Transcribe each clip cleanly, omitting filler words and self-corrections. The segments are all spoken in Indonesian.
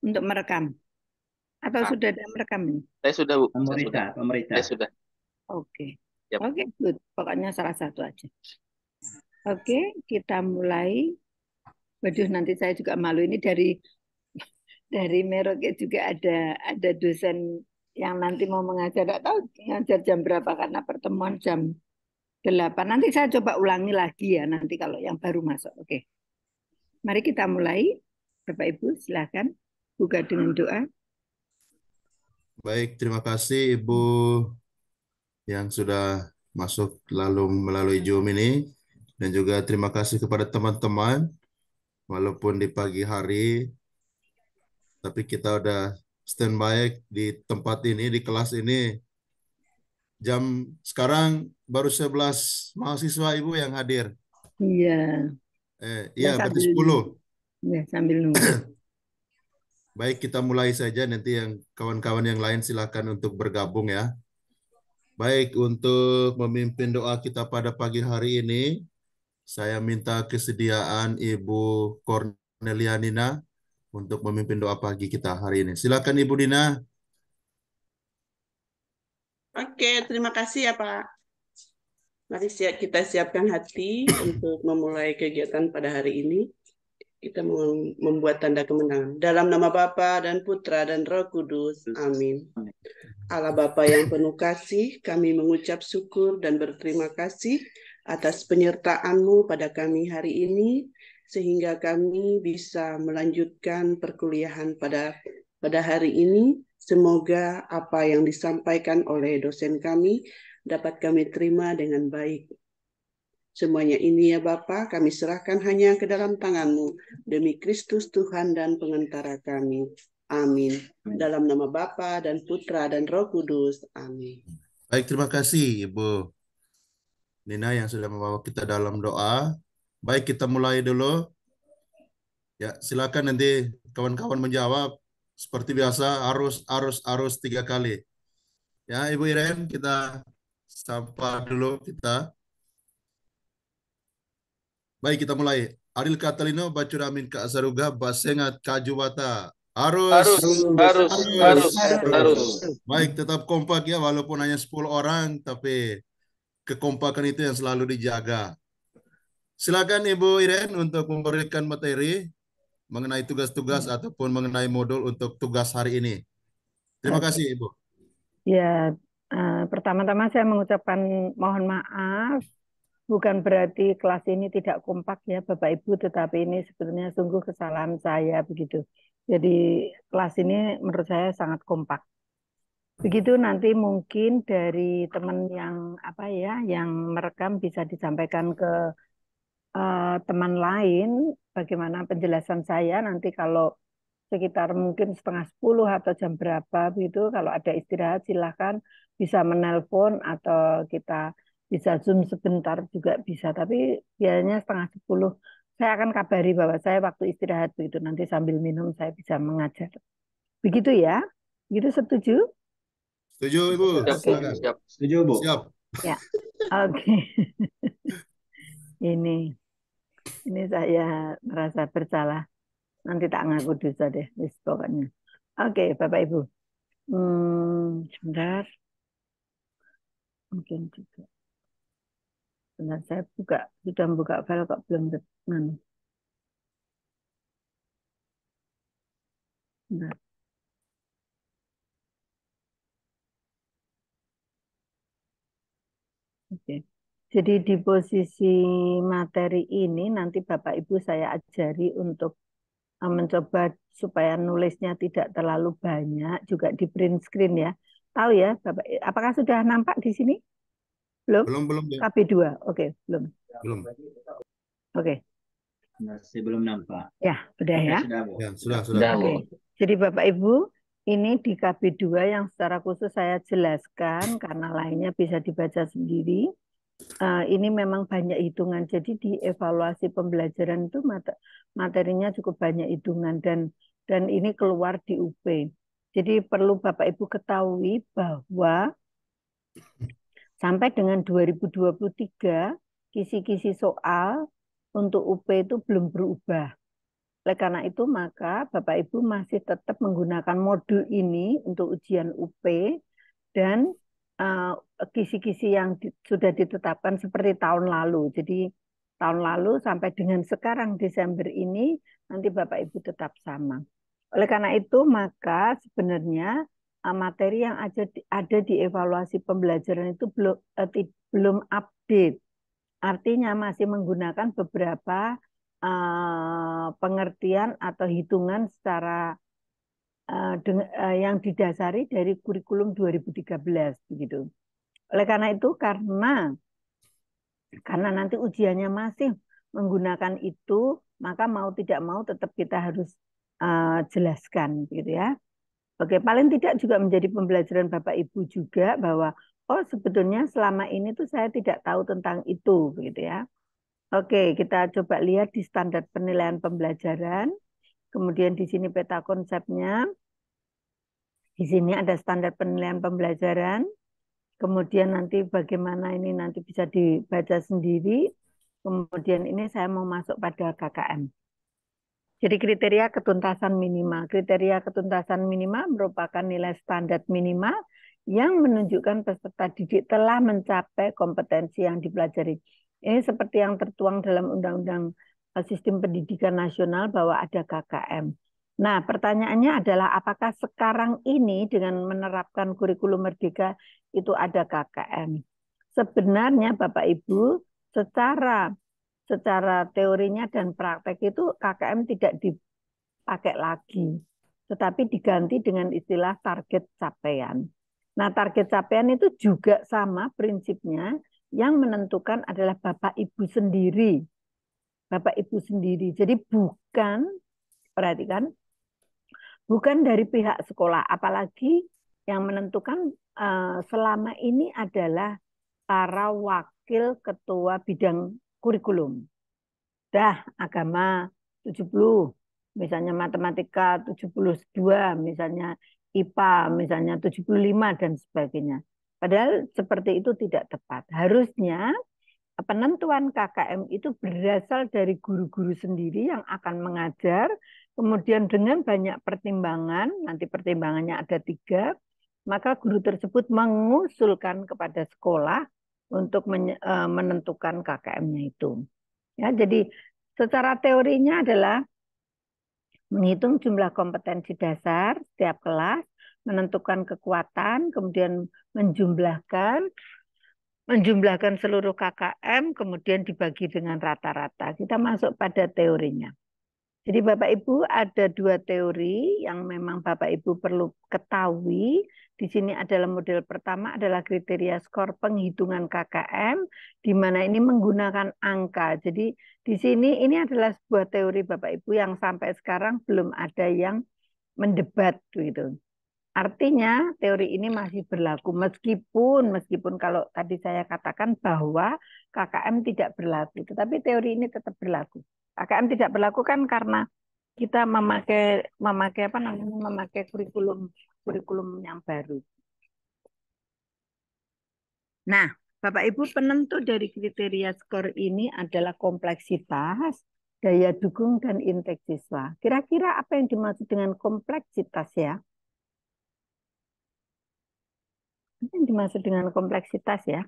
untuk merekam? Atau Ah, sudah ada merekam ini? saya sudah, Bu. Saya sudah. Pemerintah, pemerintah. Saya sudah. Oke. Yap. Oke, good. Pokoknya salah satu aja. Oke, kita mulai. Waduh, nanti saya juga malu ini dari Merauke juga ada dosen yang nanti mau mengajar. Tidak tahu ngajar jam berapa karena pertemuan jam 8. Nanti saya coba ulangi lagi ya nanti kalau yang baru masuk. Oke. Mari kita mulai. Bapak Ibu, silakan buka dengan doa. Baik, terima kasih Ibu yang sudah masuk lalu melalui Zoom ini. Dan juga terima kasih kepada teman-teman, walaupun di pagi hari, tapi kita udah standby di tempat ini, di kelas ini. Jam sekarang baru 11 mahasiswa Ibu yang hadir. Iya, Iya, ya berarti sambil 10. ya sambil nunggu. Baik, kita mulai saja. Nanti yang kawan-kawan yang lain silakan untuk bergabung ya. Baik, untuk memimpin doa kita pada pagi hari ini, saya minta kesediaan Ibu Cornelia Nina untuk memimpin doa pagi kita hari ini. Silakan Ibu Nina. Oke, terima kasih ya Pak. Mari kita siapkan hati untuk memulai kegiatan pada hari ini. Kita membuat tanda kemenangan. Dalam nama Bapa dan Putra dan Roh Kudus. Amin. Allah Bapa yang penuh kasih, kami mengucap syukur dan berterima kasih atas penyertaan-Mu pada kami hari ini, sehingga kami bisa melanjutkan perkuliahan pada hari ini. Semoga apa yang disampaikan oleh dosen kami dapat kami terima dengan baik. Semuanya ini ya Bapa, kami serahkan hanya ke dalam tangan-Mu, demi Kristus Tuhan dan pengantara kami. Amin. Dalam nama Bapa dan Putra dan Roh Kudus. Amin. Baik, terima kasih Ibu Nina yang sudah membawa kita dalam doa. Baik, kita mulai dulu. Ya, silakan nanti kawan-kawan menjawab. Seperti biasa, arus 3 kali. Ya, Ibu Iren, kita sapa dulu kita. Baik, kita mulai. Aril Katalino, Bacuramin Kak Saruga, Basengat Kajubata. Arus. Baik, tetap kompak ya, walaupun hanya 10 orang, tapi kekompakan itu yang selalu dijaga. Silakan Ibu Iren untuk memberikan materi mengenai tugas-tugas ataupun mengenai modul untuk tugas hari ini. Terima kasih Ibu. Ya, pertama-tama saya mengucapkan mohon maaf. Bukan berarti kelas ini tidak kompak ya Bapak Ibu, tetapi ini sebetulnya sungguh kesalahan saya begitu. Jadi kelas ini menurut saya sangat kompak. Begitu nanti mungkin dari teman yang apa ya, yang merekam bisa disampaikan ke teman lain bagaimana penjelasan saya nanti kalau sekitar mungkin setengah 10 atau jam berapa begitu. Kalau ada istirahat silahkan bisa menelpon atau kita bisa Zoom sebentar juga bisa. Tapi biasanya setengah 10 saya akan kabari bahwa saya waktu istirahat begitu. Nanti sambil minum saya bisa mengajar. Begitu ya? Begitu setuju? Setuju Ibu? Siap, Bu. Silakan. Siap. Setuju, Bu? Siap. Ya. Oke. Ini saya merasa bersalah. Nanti tak ngaku dosa deh, wis pokoknya. Oke, Bapak Ibu. Sebentar. Mungkin juga. Sebentar, saya sudah buka file kok belum. Sebentar. Oke. Jadi di posisi materi ini nanti Bapak Ibu saya ajari untuk mencoba supaya nulisnya tidak terlalu banyak, juga di print screen ya. Tahu ya, Bapak, apakah sudah nampak di sini? Belum? Belum ya. KB2, oke, belum. Belum. Oke. Masih belum nampak. Ya, udah ya. Sudah, Bu. Ya, sudah. Oke. Jadi Bapak Ibu, ini di KB2 yang secara khusus saya jelaskan karena lainnya bisa dibaca sendiri. Ini memang banyak hitungan. Jadi di evaluasi pembelajaran itu materinya cukup banyak hitungan dan ini keluar di UP. Jadi perlu Bapak Ibu ketahui bahwa sampai dengan 2023 kisi-kisi soal untuk UP itu belum berubah. Oleh karena itu, maka Bapak Ibu masih tetap menggunakan modul ini untuk ujian UP dan kisi-kisi yang sudah ditetapkan seperti tahun lalu. Jadi tahun lalu sampai dengan sekarang Desember ini nanti Bapak Ibu tetap sama. Oleh karena itu, maka sebenarnya materi yang ada di evaluasi pembelajaran itu belum update. Artinya masih menggunakan beberapa pengertian atau hitungan secara yang didasari dari kurikulum 2013 begitu. Oleh karena itu, karena nanti ujiannya masih menggunakan itu, maka mau tidak mau tetap kita harus jelaskan gitu ya. Oke, paling tidak juga menjadi pembelajaran Bapak Ibu juga bahwa sebetulnya selama ini tuh saya tidak tahu tentang itu begitu ya. Oke, kita coba lihat di standar penilaian pembelajaran. Kemudian di sini peta konsepnya. Di sini ada standar penilaian pembelajaran. Kemudian nanti bagaimana ini nanti bisa dibaca sendiri. Kemudian ini saya mau masuk pada KKM. Jadi kriteria ketuntasan minimal. Kriteria ketuntasan minimal merupakan nilai standar minimal yang menunjukkan peserta didik telah mencapai kompetensi yang dipelajari. Ini seperti yang tertuang dalam Undang-Undang Sistem Pendidikan Nasional bahwa ada KKM. Nah, pertanyaannya adalah apakah sekarang ini dengan menerapkan kurikulum merdeka itu ada KKM? Sebenarnya Bapak Ibu secara teorinya dan praktek itu KKM tidak dipakai lagi, tetapi diganti dengan istilah target capaian. Nah, target capaian itu juga sama prinsipnya, yang menentukan adalah Bapak Ibu sendiri. Bapak Ibu sendiri. Jadi perhatikan, bukan dari pihak sekolah, apalagi yang menentukan selama ini adalah para wakil ketua bidang kurikulum. Agama 70, misalnya matematika 72, misalnya IPA misalnya 75 dan sebagainya. Padahal seperti itu tidak tepat. Harusnya penentuan KKM itu berasal dari guru-guru sendiri yang akan mengajar, kemudian dengan banyak pertimbangan, nanti pertimbangannya ada 3, maka guru tersebut mengusulkan kepada sekolah untuk menentukan KKM-nya itu. Ya, jadi secara teorinya adalah menghitung jumlah kompetensi dasar setiap kelas, menentukan kekuatan, kemudian menjumlahkan seluruh KKM, kemudian dibagi dengan rata-rata. Kita masuk pada teorinya. Jadi Bapak Ibu ada 2 teori yang memang Bapak Ibu perlu ketahui. Di sini adalah model pertama adalah kriteria skor penghitungan KKM, di mana ini menggunakan angka. Jadi di sini ini adalah sebuah teori Bapak Ibu yang sampai sekarang belum ada yang mendebat gitu. Artinya teori ini masih berlaku meskipun kalau tadi saya katakan bahwa KKM tidak berlaku, tetapi teori ini tetap berlaku. KKM tidak berlaku kan karena kita memakai kurikulum yang baru. Nah, Bapak Ibu, penentu dari kriteria skor ini adalah kompleksitas, daya dukung, dan intake siswa. Kira-kira apa yang dimaksud dengan kompleksitas ya? Apa yang dimaksud dengan kompleksitas ya?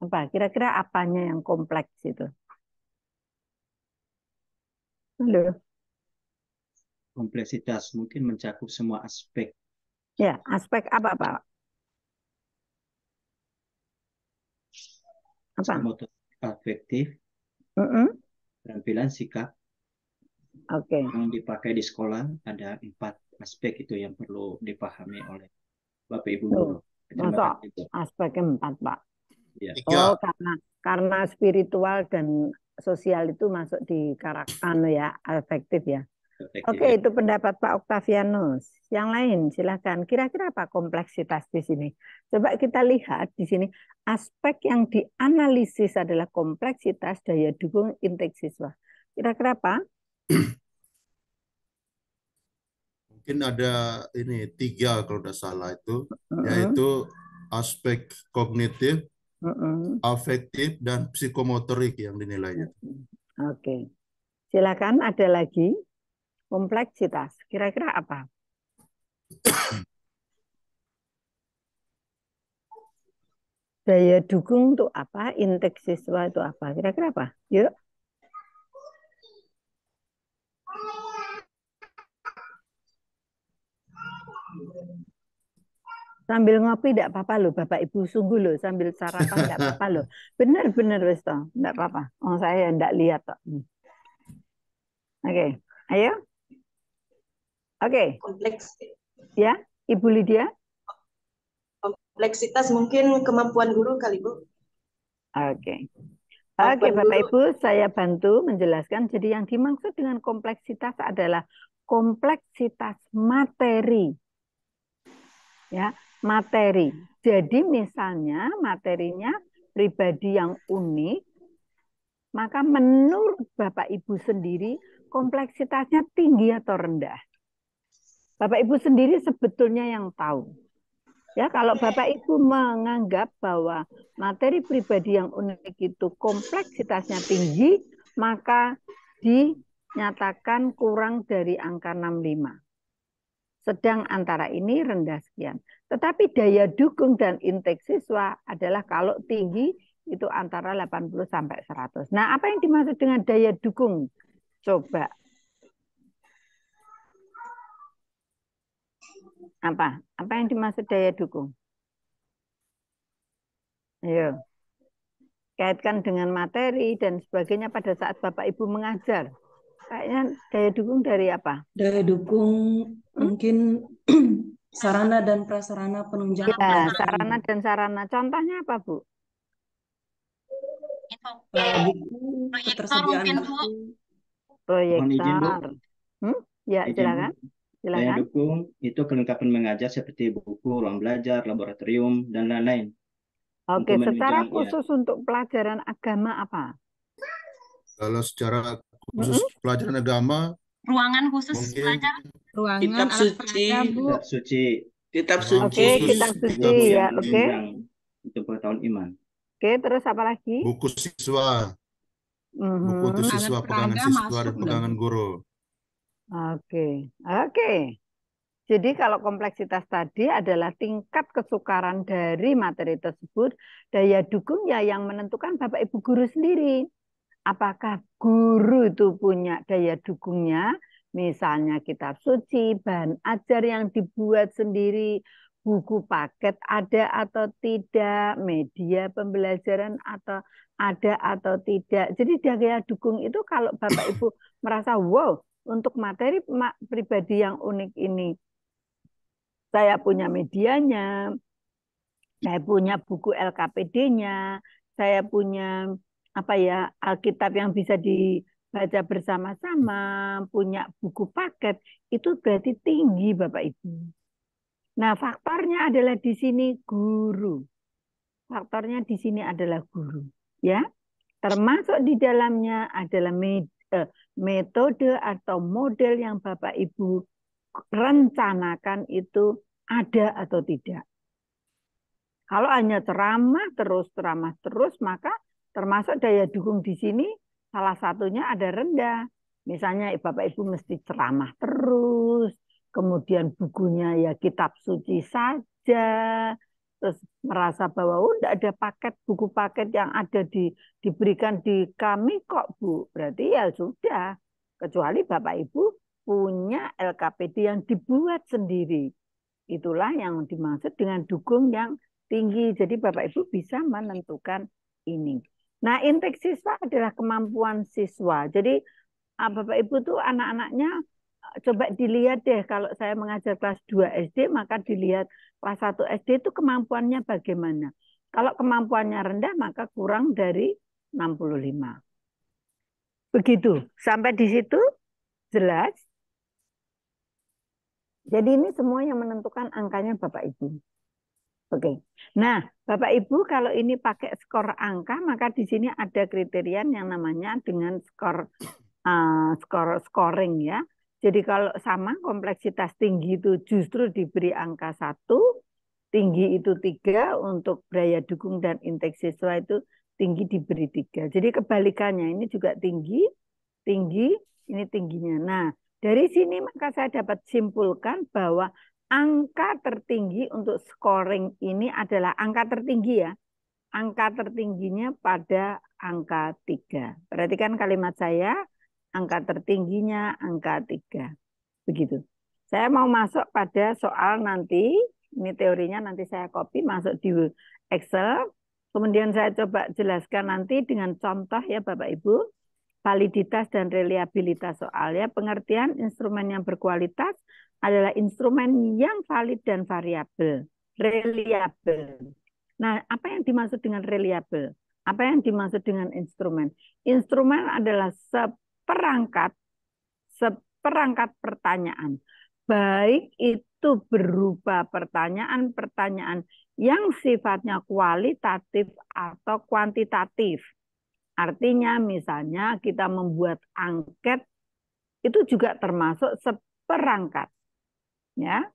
Apa? Kira-kira apanya yang kompleks itu? Halo. Kompleksitas mungkin mencakup semua aspek. Ya, aspek apa, Pak? Apa? Motor afektif, penampilan, sikap. Oke. Yang dipakai di sekolah ada 4 aspek itu yang perlu dipahami oleh Bapak Ibu guru. Masa aspeknya 4, Pak? Ya. Oh, karena spiritual dan sosial itu masuk di karakter ya, afektif ya. Oke, itu pendapat Pak Octavianus. Yang lain silakan. Kira-kira apa kompleksitas di sini? Coba kita lihat di sini aspek yang dianalisis adalah kompleksitas, daya dukung, intake siswa. Kira-kira apa? Mungkin ada ini 3 kalau tidak salah itu, yaitu aspek kognitif, afektif, dan psikomotorik yang dinilainya. Oke. Silakan ada lagi. Kompleksitas. Kira-kira apa? Daya dukung itu apa? Intake siswa itu apa? Kira-kira apa? Yuk. Sambil ngopi tidak apa-apa loh, Bapak Ibu, sungguh loh, sambil sarapan tidak apa-apa loh. Benar-benar wis toh, tidak apa-apa. Oh, saya tidak lihat kok. Oke, ayo. Oke, Kompleks, ya, Ibu Lydia. kompleksitas mungkin kemampuan guru kali, Bu. Oke. Oke, Kemampuan Bapak guru. Ibu, saya bantu menjelaskan. Jadi yang dimaksud dengan kompleksitas adalah kompleksitas materi. Ya, materi. Jadi misalnya materinya pribadi yang unik, maka menurut Bapak Ibu sendiri kompleksitasnya tinggi atau rendah. Bapak Ibu sendiri sebetulnya yang tahu. Ya, kalau Bapak Ibu menganggap bahwa materi pribadi yang unik itu kompleksitasnya tinggi, maka dinyatakan kurang dari angka 65. Sedang antara ini rendah sekian. Tetapi daya dukung dan intake siswa adalah kalau tinggi itu antara 80 sampai 100. Nah, apa yang dimaksud dengan daya dukung? Coba. Apa? Apa yang dimaksud daya dukung? Ayo. Kaitkan dengan materi dan sebagainya pada saat Bapak Ibu mengajar. Kayaknya daya dukung dari apa? Daya dukung mungkin sarana dan prasarana penunjang Ya, pembelajaran. sarana dan sarana. Contohnya apa, Bu? Buku, ketersediaan buku. Mohon izin, Bu. Proyektor. Ya, Izin, Bu. silakan. Daya Silakan. dukung itu kelengkapan mengajar seperti buku, ruang belajar, laboratorium, dan lain-lain. Oke, Untuk secara menunjang, ya. khusus untuk pelajaran agama apa? Kalau secara khusus pelajaran agama, Ruangan khusus mungkin belajar. Ruangan, Kitab alat suci. peraga, Bu. Kitab suci Kitab ruang Oke, suci. khusus kitab suci itu ya, yang oke. menunjang untuk pengetahuan iman. Oke, terus apa lagi? buku siswa, buku untuk Mhm. siswa, Alat pegangan peraga siswa masuk dan nggak, pegangan Bu? guru. Oke, oke. Jadi kalau kompleksitas tadi adalah tingkat kesukaran dari materi tersebut, daya dukung ya yang menentukan Bapak Ibu guru sendiri. Apakah guru itu punya daya dukungnya, misalnya kitab suci, bahan ajar yang dibuat sendiri, buku paket ada atau tidak, media pembelajaran atau ada atau tidak. Jadi daya dukung itu kalau Bapak Ibu merasa wow, untuk materi pribadi yang unik ini, saya punya medianya, saya punya buku LKPD-nya, saya punya apa ya Alkitab yang bisa dibaca bersama-sama, punya buku paket, itu berarti tinggi Bapak Ibu. Nah, faktornya adalah di sini guru. Faktornya di sini adalah guru, ya. Termasuk di dalamnya adalah metode atau model yang Bapak Ibu rencanakan itu ada atau tidak. Kalau hanya ceramah terus, maka termasuk daya dukung di sini salah satunya ada rendah. Misalnya Bapak Ibu mesti ceramah terus, kemudian bukunya ya kitab suci saja, terus merasa bahwa tidak ada paket buku paket yang ada diberikan di kami kok Bu. Berarti ya sudah, kecuali Bapak Ibu punya LKPD yang dibuat sendiri. Itulah yang dimaksud dengan dukung yang tinggi. Jadi Bapak Ibu bisa menentukan ini. Nah, intake siswa adalah kemampuan siswa. Jadi Bapak Ibu tuh anak-anaknya coba dilihat deh, kalau saya mengajar kelas 2 SD, maka dilihat kelas 1 SD itu kemampuannya bagaimana. Kalau kemampuannya rendah, maka kurang dari 65. Begitu. Sampai di situ jelas? Jadi ini semua yang menentukan angkanya Bapak Ibu. Oke. Nah, Bapak Ibu kalau ini pakai skor angka, maka di sini ada kriteria yang namanya dengan scoring ya. Jadi kalau sama kompleksitas tinggi itu justru diberi angka 1, tinggi itu 3, untuk daya dukung dan intake siswa itu tinggi diberi 3. Jadi kebalikannya, ini juga tinggi, tinggi, ini tingginya. Nah, dari sini maka saya dapat simpulkan bahwa angka tertinggi untuk scoring ini adalah angka tertinggi ya. Angka tertingginya pada angka 3. Perhatikan kalimat saya, angka tertingginya angka 3. Begitu. Saya mau masuk pada soal nanti, ini teorinya nanti saya copy masuk di Excel. Kemudian saya coba jelaskan nanti dengan contoh ya Bapak Ibu. Validitas dan reliabilitas soal ya. Pengertian instrumen yang berkualitas adalah instrumen yang valid dan variabel. Reliable. Nah, apa yang dimaksud dengan reliable? Apa yang dimaksud dengan instrumen? Instrumen adalah seperangkat pertanyaan. Baik itu berupa pertanyaan-pertanyaan yang sifatnya kualitatif atau kuantitatif. Artinya misalnya kita membuat angket itu juga termasuk seperangkat. Ya.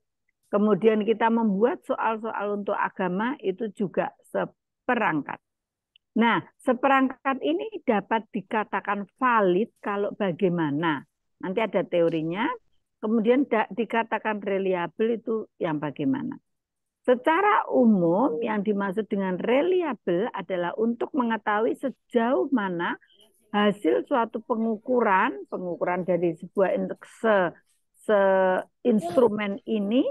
Kemudian kita membuat soal-soal untuk agama itu juga seperangkat. Nah, seperangkat ini dapat dikatakan valid kalau bagaimana. Nanti ada teorinya. Kemudian dikatakan reliable itu yang bagaimana. Secara umum yang dimaksud dengan reliable adalah untuk mengetahui sejauh mana hasil suatu pengukuran dari sebuah instrumen ini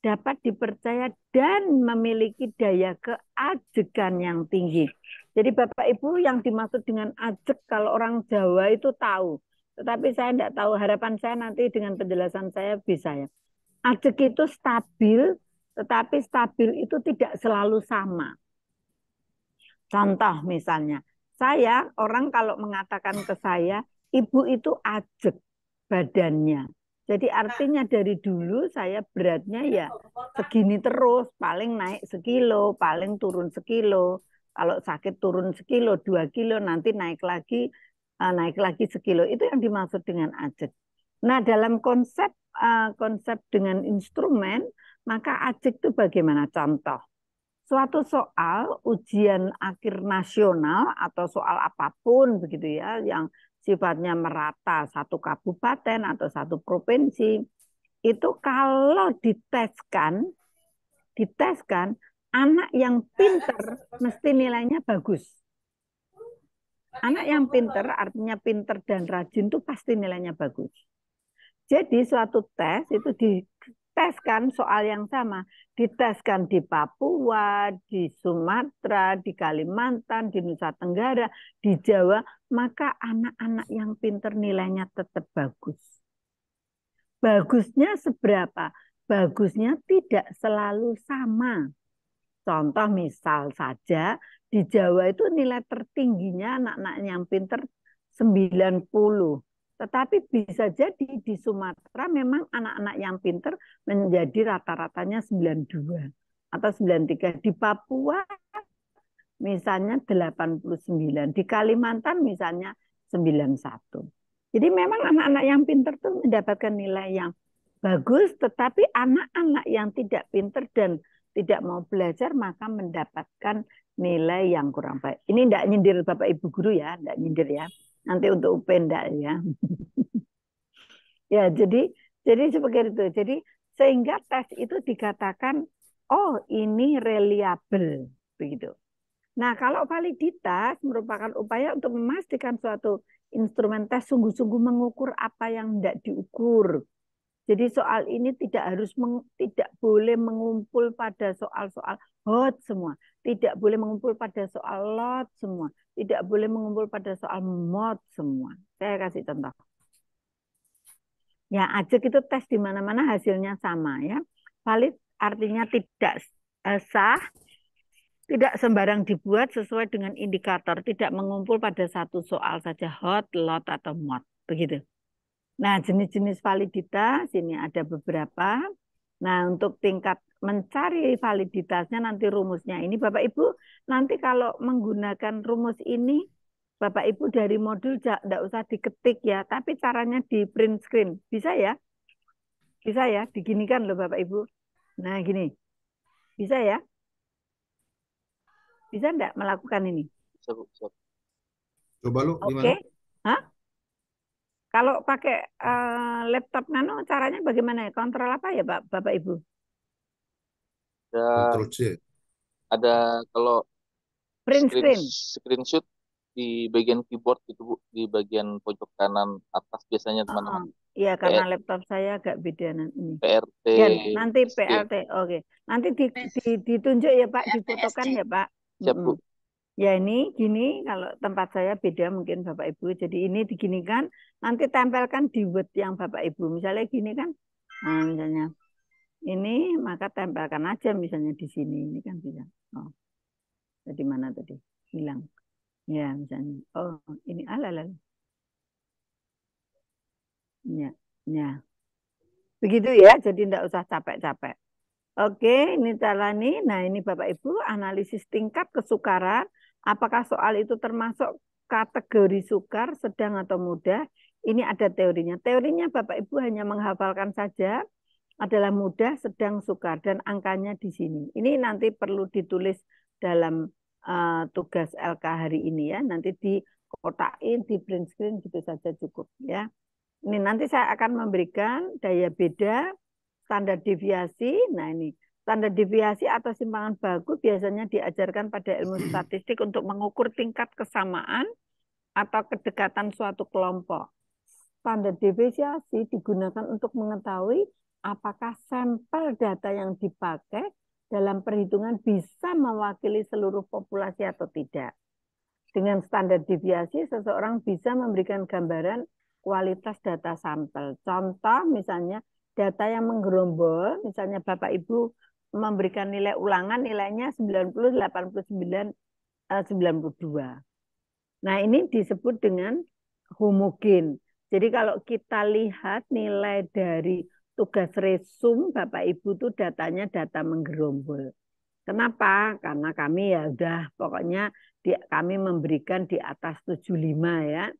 dapat dipercaya dan memiliki daya keajekan yang tinggi. Jadi Bapak Ibu yang dimaksud dengan ajek kalau orang Jawa itu tahu. Tetapi saya tidak tahu, harapan saya nanti dengan penjelasan saya bisa ya. Ajek itu stabil, tetapi stabil itu tidak selalu sama. Contoh misalnya, orang kalau mengatakan ke saya, ibu itu ajek badannya. Jadi artinya dari dulu saya beratnya ya segini terus, paling naik sekilo, paling turun sekilo. Kalau sakit turun sekilo, 2 kilo, nanti naik lagi sekilo. Itu yang dimaksud dengan ajek. Nah dalam konsep dengan instrumen, maka ajek itu bagaimana? Contoh, suatu soal ujian akhir nasional atau soal apapun begitu ya, yang sifatnya merata satu kabupaten atau satu provinsi, itu kalau diteskan anak yang pinter mesti nilainya bagus. Anak yang pinter artinya pinter dan rajin itu pasti nilainya bagus. Jadi suatu tes itu diteskan soal yang sama, diteskan di Papua, di Sumatera, di Kalimantan, di Nusa Tenggara, di Jawa, maka anak-anak yang pinter nilainya tetap bagus. Bagusnya seberapa? Bagusnya tidak selalu sama. Contoh misal saja, di Jawa itu nilai tertingginya anak-anak yang pinter 90. Tetapi bisa jadi di Sumatera memang anak-anak yang pinter menjadi rata-ratanya 92 atau 93. Di Papua misalnya 89. Di Kalimantan misalnya 91. Jadi memang anak-anak yang pinter tuh mendapatkan nilai yang bagus, tetapi anak-anak yang tidak pinter dan tidak mau belajar maka mendapatkan nilai yang kurang baik. Ini tidak nyindir Bapak Ibu guru ya, tidak nyindir ya. Nanti untuk UP enggak ya. Ya, jadi seperti itu. Jadi sehingga tes itu dikatakan oh ini reliable begitu. Nah, kalau validitas merupakan upaya untuk memastikan suatu instrumen tes sungguh-sungguh mengukur apa yang tidak diukur. Jadi soal ini tidak boleh mengumpul pada soal-soal hot semua, tidak boleh mengumpul pada soal lot semua, tidak boleh mengumpul pada soal mod semua. Saya kasih contoh. Ya, ajek itu tes di mana-mana hasilnya sama ya. Valid artinya tidak sah, tidak sembarang dibuat sesuai dengan indikator, tidak mengumpul pada satu soal saja, hot, lot, atau mod. Begitu. Nah, jenis-jenis validitas ini ada beberapa. Nah, untuk tingkat mencari validitasnya nanti rumusnya ini Bapak Ibu nanti kalau menggunakan rumus ini Bapak Ibu dari modul tidak usah diketik ya, tapi caranya di print screen. Bisa ya? Bisa ya? Diginikan loh Bapak Ibu. Nah, gini. Bisa ya? Bisa enggak melakukan ini? Bisa, Bu. Siap. Coba lu Oke. gimana? Hah? Kalau pakai laptop nano caranya bagaimana ya? Kontrol apa ya, Bapak Ibu? Ada, Ctrl C. kalau Print screen. screenshot di bagian keyboard itu, Bu, di bagian pojok kanan atas biasanya teman-teman. Iya, karena laptop saya agak beda ini. PRT. Dan nanti Iya. PLT, oke. Nanti ditunjuk ya Pak, difotokan ya Pak. Siap, Bu. Ya ini gini, kalau tempat saya beda mungkin Bapak Ibu. Jadi ini diginikan, nanti tempelkan di Word yang Bapak Ibu. Misalnya gini kan, nah misalnya ini, maka tempelkan aja misalnya di sini. Ini kan bisa. Oh, jadi mana tadi? Hilang. Ya misalnya. Oh, ini alalal. Ya. Begitu ya, jadi tidak usah capek-capek. Oke, ini jalani. Nah, ini Bapak Ibu, analisis tingkat kesukaran. Apakah soal itu termasuk kategori sukar, sedang atau mudah? Ini ada teorinya. Teorinya Bapak Ibu hanya menghafalkan saja, adalah mudah, sedang, sukar. Dan angkanya di sini. Ini nanti perlu ditulis dalam tugas LK hari ini ya. Nanti dikotakin, di print screen gitu saja cukup ya. Ini nanti saya akan memberikan daya beda, standar deviasi. Nah ini, standar deviasi atau simpangan baku biasanya diajarkan pada ilmu statistik untuk mengukur tingkat kesamaan atau kedekatan suatu kelompok. Standar deviasi digunakan untuk mengetahui apakah sampel data yang dipakai dalam perhitungan bisa mewakili seluruh populasi atau tidak. Dengan standar deviasi, seseorang bisa memberikan gambaran kualitas data sampel. Contoh misalnya data yang menggerombol, misalnya Bapak Ibu memberikan nilai ulangan, nilainya 90, 89, 92. Nah ini disebut dengan homogen. Jadi kalau kita lihat nilai dari tugas resum Bapak Ibu itu datanya data menggerombol. Kenapa? Karena kami ya udah pokoknya kami memberikan di atas 75 ya.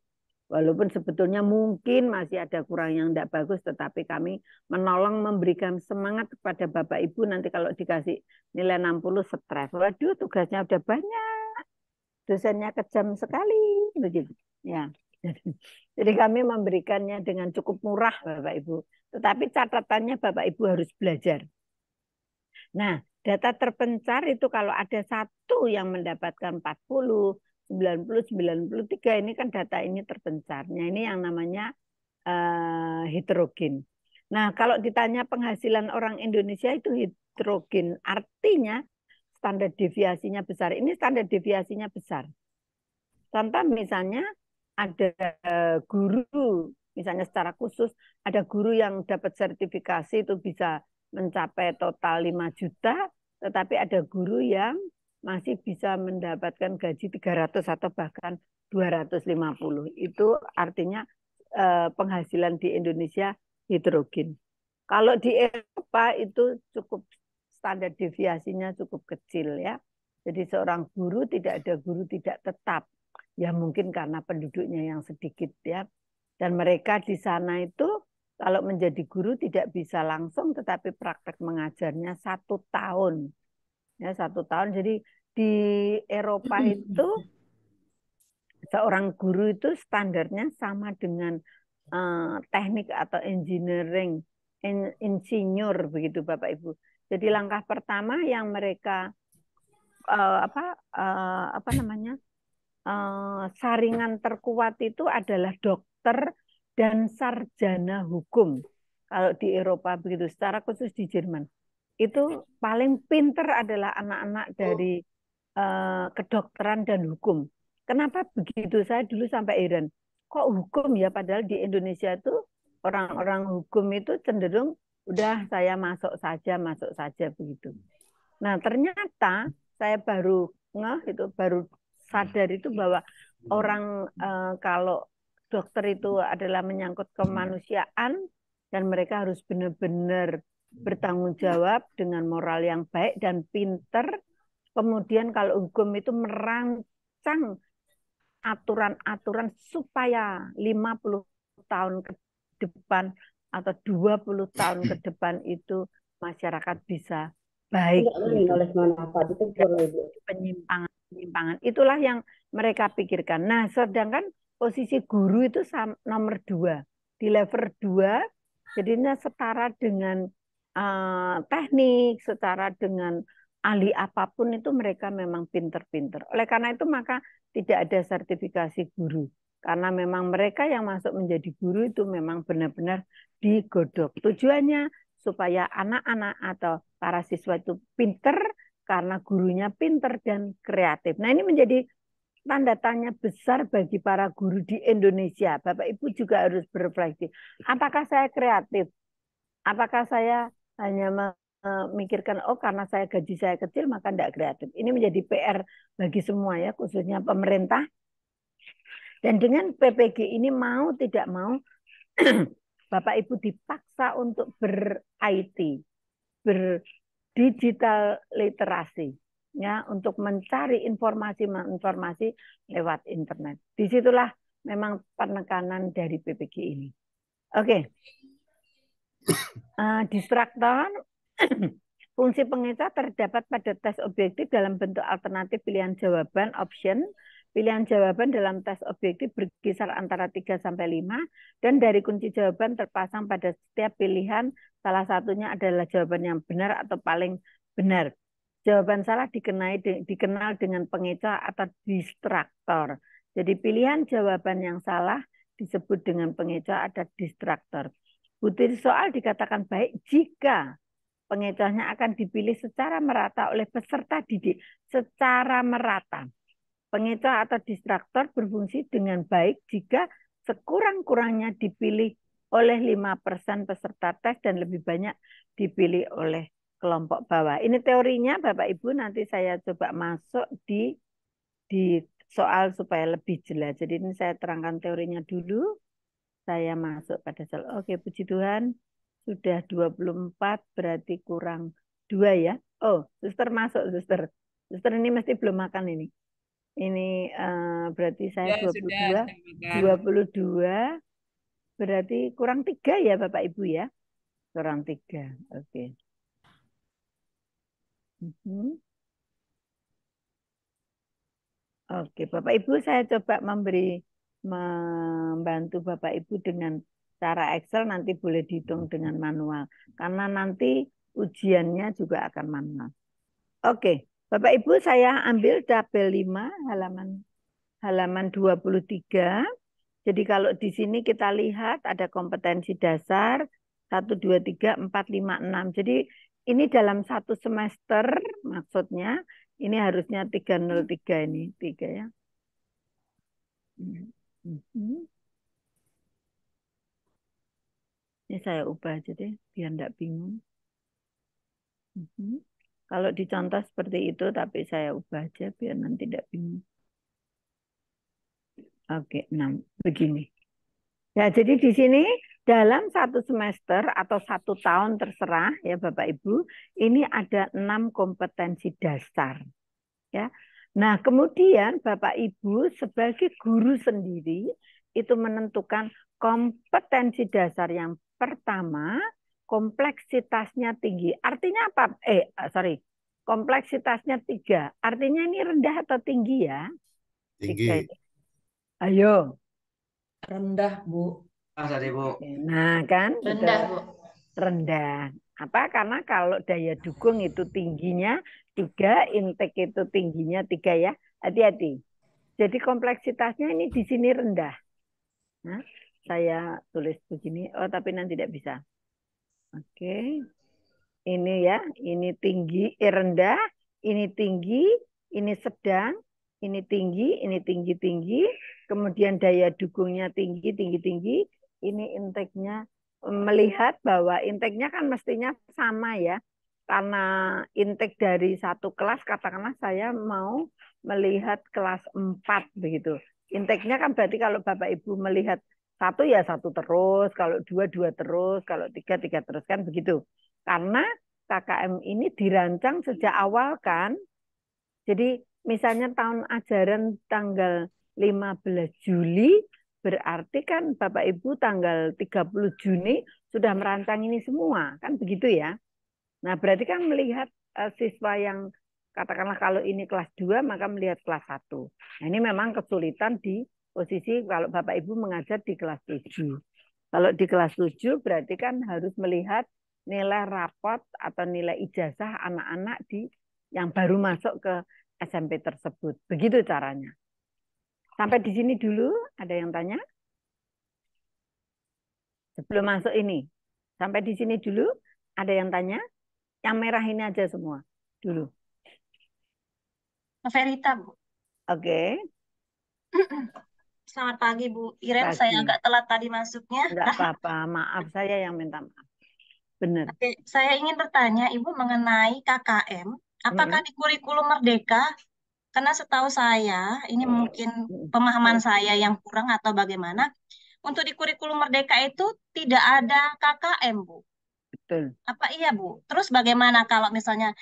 Walaupun sebetulnya mungkin masih ada kurang yang tidak bagus, tetapi kami menolong memberikan semangat kepada Bapak Ibu. Nanti kalau dikasih nilai 60 stres. Waduh, tugasnya udah banyak. Dosennya kejam sekali. Begitu. Ya. Jadi kami memberikannya dengan cukup murah, Bapak Ibu. Tetapi catatannya Bapak Ibu harus belajar. Nah, data terpencar itu kalau ada satu yang mendapatkan 40, 90, 93 ini kan data ini terpencarnya. Ini yang namanya heterogen. Nah, kalau ditanya penghasilan orang Indonesia itu heterogen, artinya standar deviasinya besar. Ini standar deviasinya besar. Contoh misalnya ada guru, misalnya secara khusus ada guru yang dapat sertifikasi itu bisa mencapai total 5 juta, tetapi ada guru yang masih bisa mendapatkan gaji 300 atau bahkan 250. Itu artinya penghasilan di Indonesia heterogen. Kalau di Eropa itu cukup standar deviasinya cukup kecil ya. Jadi seorang guru tidak ada guru tidak tetap. Ya mungkin karena penduduknya yang sedikit ya. Dan mereka di sana itu kalau menjadi guru tidak bisa langsung, tetapi praktek mengajarnya 1 tahun. Ya, 1 tahun. Jadi di Eropa itu seorang guru itu standarnya sama dengan teknik atau engineering, insinyur begitu Bapak Ibu. Jadi langkah pertama yang mereka saringan terkuat itu adalah dokter dan sarjana hukum. Kalau di Eropa begitu, secara khusus di Jerman. Itu paling pinter adalah anak-anak dari kedokteran dan hukum. Kenapa begitu? Saya dulu sampai heran. Kok hukum ya? Padahal di Indonesia itu orang-orang hukum itu cenderung udah saya masuk saja begitu. Nah ternyata saya baru sadar itu bahwa orang kalau dokter itu adalah menyangkut kemanusiaan dan mereka harus benar-benar bertanggung jawab dengan moral yang baik dan pinter. Kemudian kalau hukum itu merancang aturan-aturan supaya 50 tahun ke depan atau 20 tahun ke depan itu masyarakat bisa baik. Penyimpangan. Itulah yang mereka pikirkan. Nah, sedangkan posisi guru itu nomor 2. Di level 2, jadinya setara dengan teknik, setara dengan ahli apapun itu mereka memang pinter-pinter. Oleh karena itu maka tidak ada sertifikasi guru. Karena memang mereka yang masuk menjadi guru itu memang benar-benar digodok. Tujuannya supaya anak-anak atau para siswa itu pinter karena gurunya pinter dan kreatif. Nah, ini menjadi tanda tanya besar bagi para guru di Indonesia. Bapak Ibu juga harus berefleksi. Apakah saya kreatif? Apakah saya hanya memikirkan, oh karena saya gaji saya kecil maka tidak kreatif. Ini menjadi PR bagi semua ya, khususnya pemerintah. Dan dengan PPG ini mau tidak mau, Bapak Ibu dipaksa untuk ber-IT, ber-digital literasi, ya, untuk mencari informasi lewat internet. Disitulah memang penekanan dari PPG ini. Oke. Distraktor, fungsi pengeca terdapat pada tes objektif dalam bentuk alternatif pilihan jawaban, option. Pilihan jawaban dalam tes objektif berkisar antara 3-5, dan dari kunci jawaban terpasang pada setiap pilihan, salah satunya adalah jawaban yang benar atau paling benar. Jawaban salah dikenal dengan pengeca atau distraktor. Jadi pilihan jawaban yang salah disebut dengan pengeca atau distraktor. Butir soal dikatakan baik jika pengecanya akan dipilih secara merata oleh peserta didik. Secara merata. Pengeca atau distraktor berfungsi dengan baik jika sekurang-kurangnya dipilih oleh 5% peserta tes dan lebih banyak dipilih oleh kelompok bawah. Ini teorinya Bapak Ibu, nanti saya coba masuk di soal supaya lebih jelas. Jadi ini saya terangkan teorinya dulu. Saya masuk pada soal. Oke, puji Tuhan. Sudah 24 berarti kurang 2 ya. Oh, suster masuk, suster. Suster ini mesti belum makan ini. Ini berarti saya 22 berarti kurang 3 ya Bapak Ibu ya. Kurang 3. Oke. Oke, Bapak Ibu saya coba membantu Bapak Ibu dengan cara Excel, nanti boleh dihitung dengan manual. Karena nanti ujiannya juga akan manual. Oke, Bapak Ibu saya ambil tabel 5 halaman 23. Jadi kalau di sini kita lihat ada kompetensi dasar 1, 2, 3, 4, 5, 6. Jadi ini dalam satu semester maksudnya ini harusnya 303 ini 3 ya. Ini saya ubah aja deh biar enggak bingung. Kalau dicontoh seperti itu tapi saya ubah aja biar nanti tidak bingung. Oke, 6 begini. Ya, jadi di sini dalam satu semester atau 1 tahun terserah ya Bapak Ibu, ini ada 6 kompetensi dasar. Ya. Nah, kemudian Bapak Ibu sebagai guru sendiri itu menentukan kompetensi dasar yang pertama, kompleksitasnya tinggi. Artinya apa? Kompleksitasnya 3. Artinya ini rendah atau tinggi ya? Tinggi. Ayo. Rendah, Bu. Nah, kan? Rendah, Bu. Rendah. Apa? Karena kalau daya dukung itu tingginya 3, intake itu tingginya 3 ya. Hati-hati. Jadi kompleksitasnya ini di sini rendah. Nah, saya tulis begini. Oh, tapi nanti tidak bisa. Oke. Ini ya, ini tinggi, rendah, ini tinggi, ini sedang, ini tinggi, tinggi. Kemudian daya dukungnya tinggi. Ini intake-nya, melihat bahwa intake-nya kan mestinya sama ya. Karena intake dari satu kelas, katakanlah saya mau melihat kelas 4 begitu. Intake-nya kan berarti kalau Bapak Ibu melihat 1 ya 1 terus, kalau 2 terus, kalau 3 terus kan begitu. Karena KKM ini dirancang sejak awal kan. Jadi misalnya tahun ajaran tanggal 15 Juli, berarti kan Bapak Ibu tanggal 30 Juni sudah merancang ini semua, kan begitu ya. Nah berarti kan melihat siswa yang katakanlah kalau ini kelas 2 maka melihat kelas 1. Nah, ini memang kesulitan di posisi kalau Bapak Ibu mengajar di kelas 7. Kalau di kelas 7 berarti kan harus melihat nilai rapot atau nilai ijazah anak-anak yang baru masuk ke SMP tersebut. Begitu caranya. Sampai di sini dulu, ada yang tanya? Sebelum masuk ini. Sampai di sini dulu, ada yang tanya? Yang merah ini aja semua dulu. Verita, Bu. Oke. Selamat pagi, Bu Iren. Pagi. Saya agak telat tadi masuknya. Enggak apa-apa, maaf saya yang minta maaf. Benar. Oke, saya ingin bertanya, Ibu, mengenai KKM. Apakah di kurikulum Merdeka? Karena setahu saya, ini mungkin pemahaman saya yang kurang atau bagaimana. Untuk di kurikulum Merdeka itu tidak ada KKM, Bu. Betul. Apa iya, Bu? Terus bagaimana kalau misalnya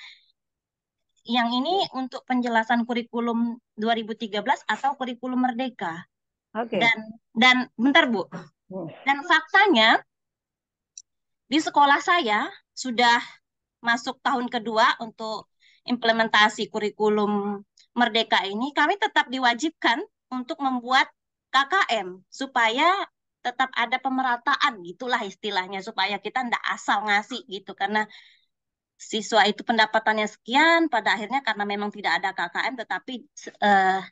yang ini untuk penjelasan kurikulum 2013 atau kurikulum Merdeka? Oke. Dan bentar, Bu. Dan faktanya di sekolah saya sudah masuk tahun kedua untuk implementasi kurikulum Merdeka ini, kami tetap diwajibkan untuk membuat KKM supaya tetap ada pemerataan, gitulah istilahnya, supaya kita tidak asal ngasih gitu, karena siswa itu pendapatannya sekian, pada akhirnya karena memang tidak ada KKM, tetapi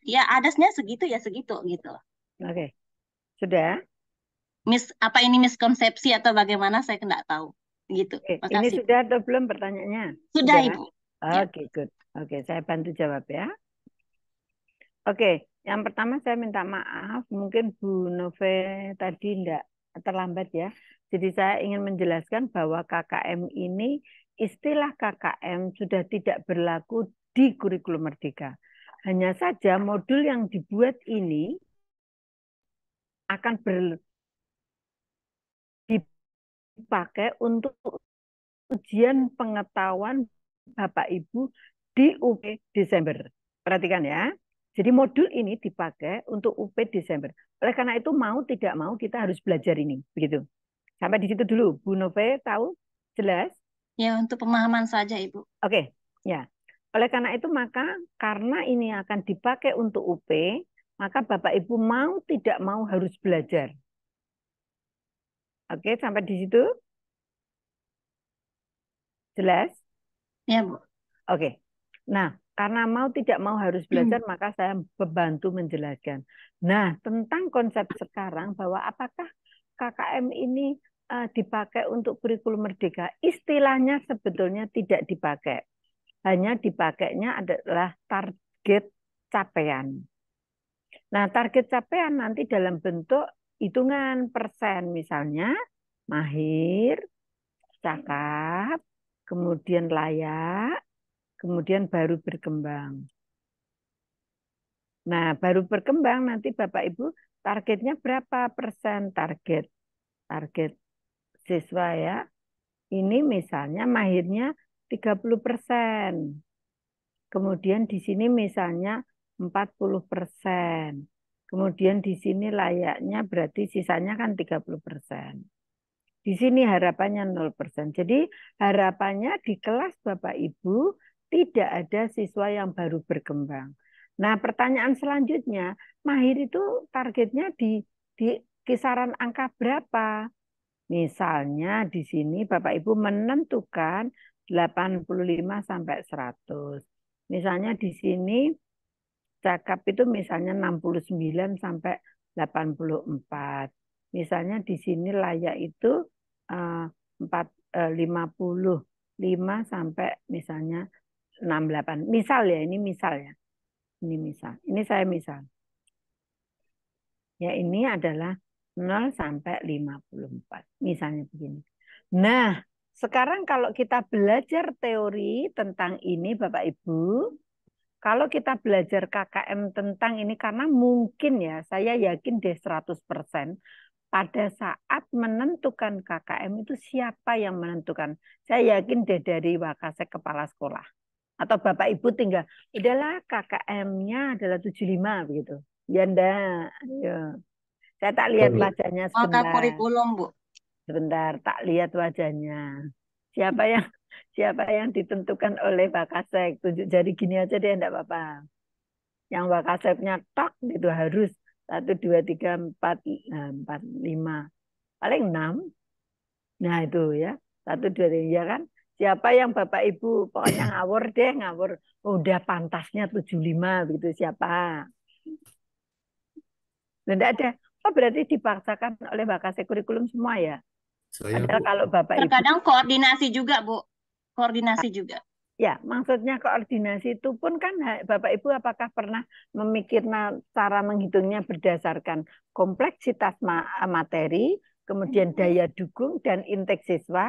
ya adanya segitu ya segitu gitu. Oke. Sudah? Apa ini miskonsepsi atau bagaimana, saya tidak tahu. Gitu. Oke. Ini Makasih. sudah atau belum pertanyaannya? Sudah, Ibu. Oke, good. Oke, saya bantu jawab ya. Oke, yang pertama saya minta maaf, mungkin Bu Nove tadi tidak terlambat ya. Jadi saya ingin menjelaskan bahwa KKM ini, istilah KKM sudah tidak berlaku di kurikulum Merdeka. Hanya saja modul yang dibuat ini akan dipakai untuk ujian pengetahuan Bapak Ibu di UP Desember. Perhatikan ya. Jadi modul ini dipakai untuk UP Desember. Oleh karena itu mau tidak mau kita harus belajar ini, begitu. Sampai di situ dulu. Bu Nove tahu? Jelas? Ya, untuk pemahaman saja, Ibu. Oke, ya. Oleh karena itu maka karena ini akan dipakai untuk UP, maka Bapak Ibu mau tidak mau harus belajar. Oke, sampai di situ? Jelas? Ya, Bu. Oke. Nah, karena mau tidak mau harus belajar, maka saya membantu menjelaskan. Nah, tentang konsep sekarang bahwa apakah KKM ini dipakai untuk kurikulum Merdeka, istilahnya sebetulnya tidak dipakai. Hanya dipakainya adalah target capaian. Nah, target capaian nanti dalam bentuk hitungan persen, misalnya mahir, cakap, kemudian layak, kemudian baru berkembang. Nah, baru berkembang nanti Bapak Ibu targetnya berapa persen target siswa ya. Ini misalnya mahirnya 30%. Kemudian di sini misalnya 40%. Kemudian di sini layaknya berarti sisanya kan 30%. Di sini harapannya 0%. Jadi harapannya di kelas Bapak Ibu tidak ada siswa yang baru berkembang. Nah, pertanyaan selanjutnya, mahir itu targetnya di kisaran angka berapa? Misalnya di sini Bapak Ibu menentukan 85 sampai 100. Misalnya di sini cakap itu misalnya 69 sampai 84. Misalnya di sini layak itu 55 sampai misalnya 68. Misal ya, ini misal ya. Ini misal. Ini saya misal. Ya, ini adalah 0 sampai 54. Misalnya begini. Nah, sekarang kalau kita belajar teori tentang ini Bapak Ibu, kalau kita belajar KKM tentang ini, karena mungkin ya, saya yakin deh 100%, pada saat menentukan KKM itu siapa yang menentukan? Saya yakin deh dari Wakasek kepala sekolah. Atau Bapak Ibu tinggal, udahlah KKM-nya adalah 75 begitu. Ya enggak. Ya. Saya tak lihat wajahnya Maka sebentar. kurikulum, Bu. Sebentar, tak lihat wajahnya. Siapa yang Siapa yang ditentukan oleh Wakasek? Tunjuk jari gini aja deh, enggak apa-apa. Yang Wakaseknya tok gitu harus 1, 2, 3, 4, 5. Paling 6. Nah itu ya. 1, 2, 3 ya kan. Siapa yang Bapak Ibu pokoknya ngawur deh, ngawur. Udah pantasnya 75 begitu siapa? Enggak ada. Oh berarti dipaksakan oleh Wakasek kurikulum semua ya? Saya, Padahal Bu. kalau Bapak Ibu Terkadang koordinasi juga, Bu. Koordinasi juga. ya, maksudnya koordinasi itu pun kan Bapak Ibu apakah pernah memikirkan cara menghitungnya berdasarkan kompleksitas materi, kemudian daya dukung dan intake siswa?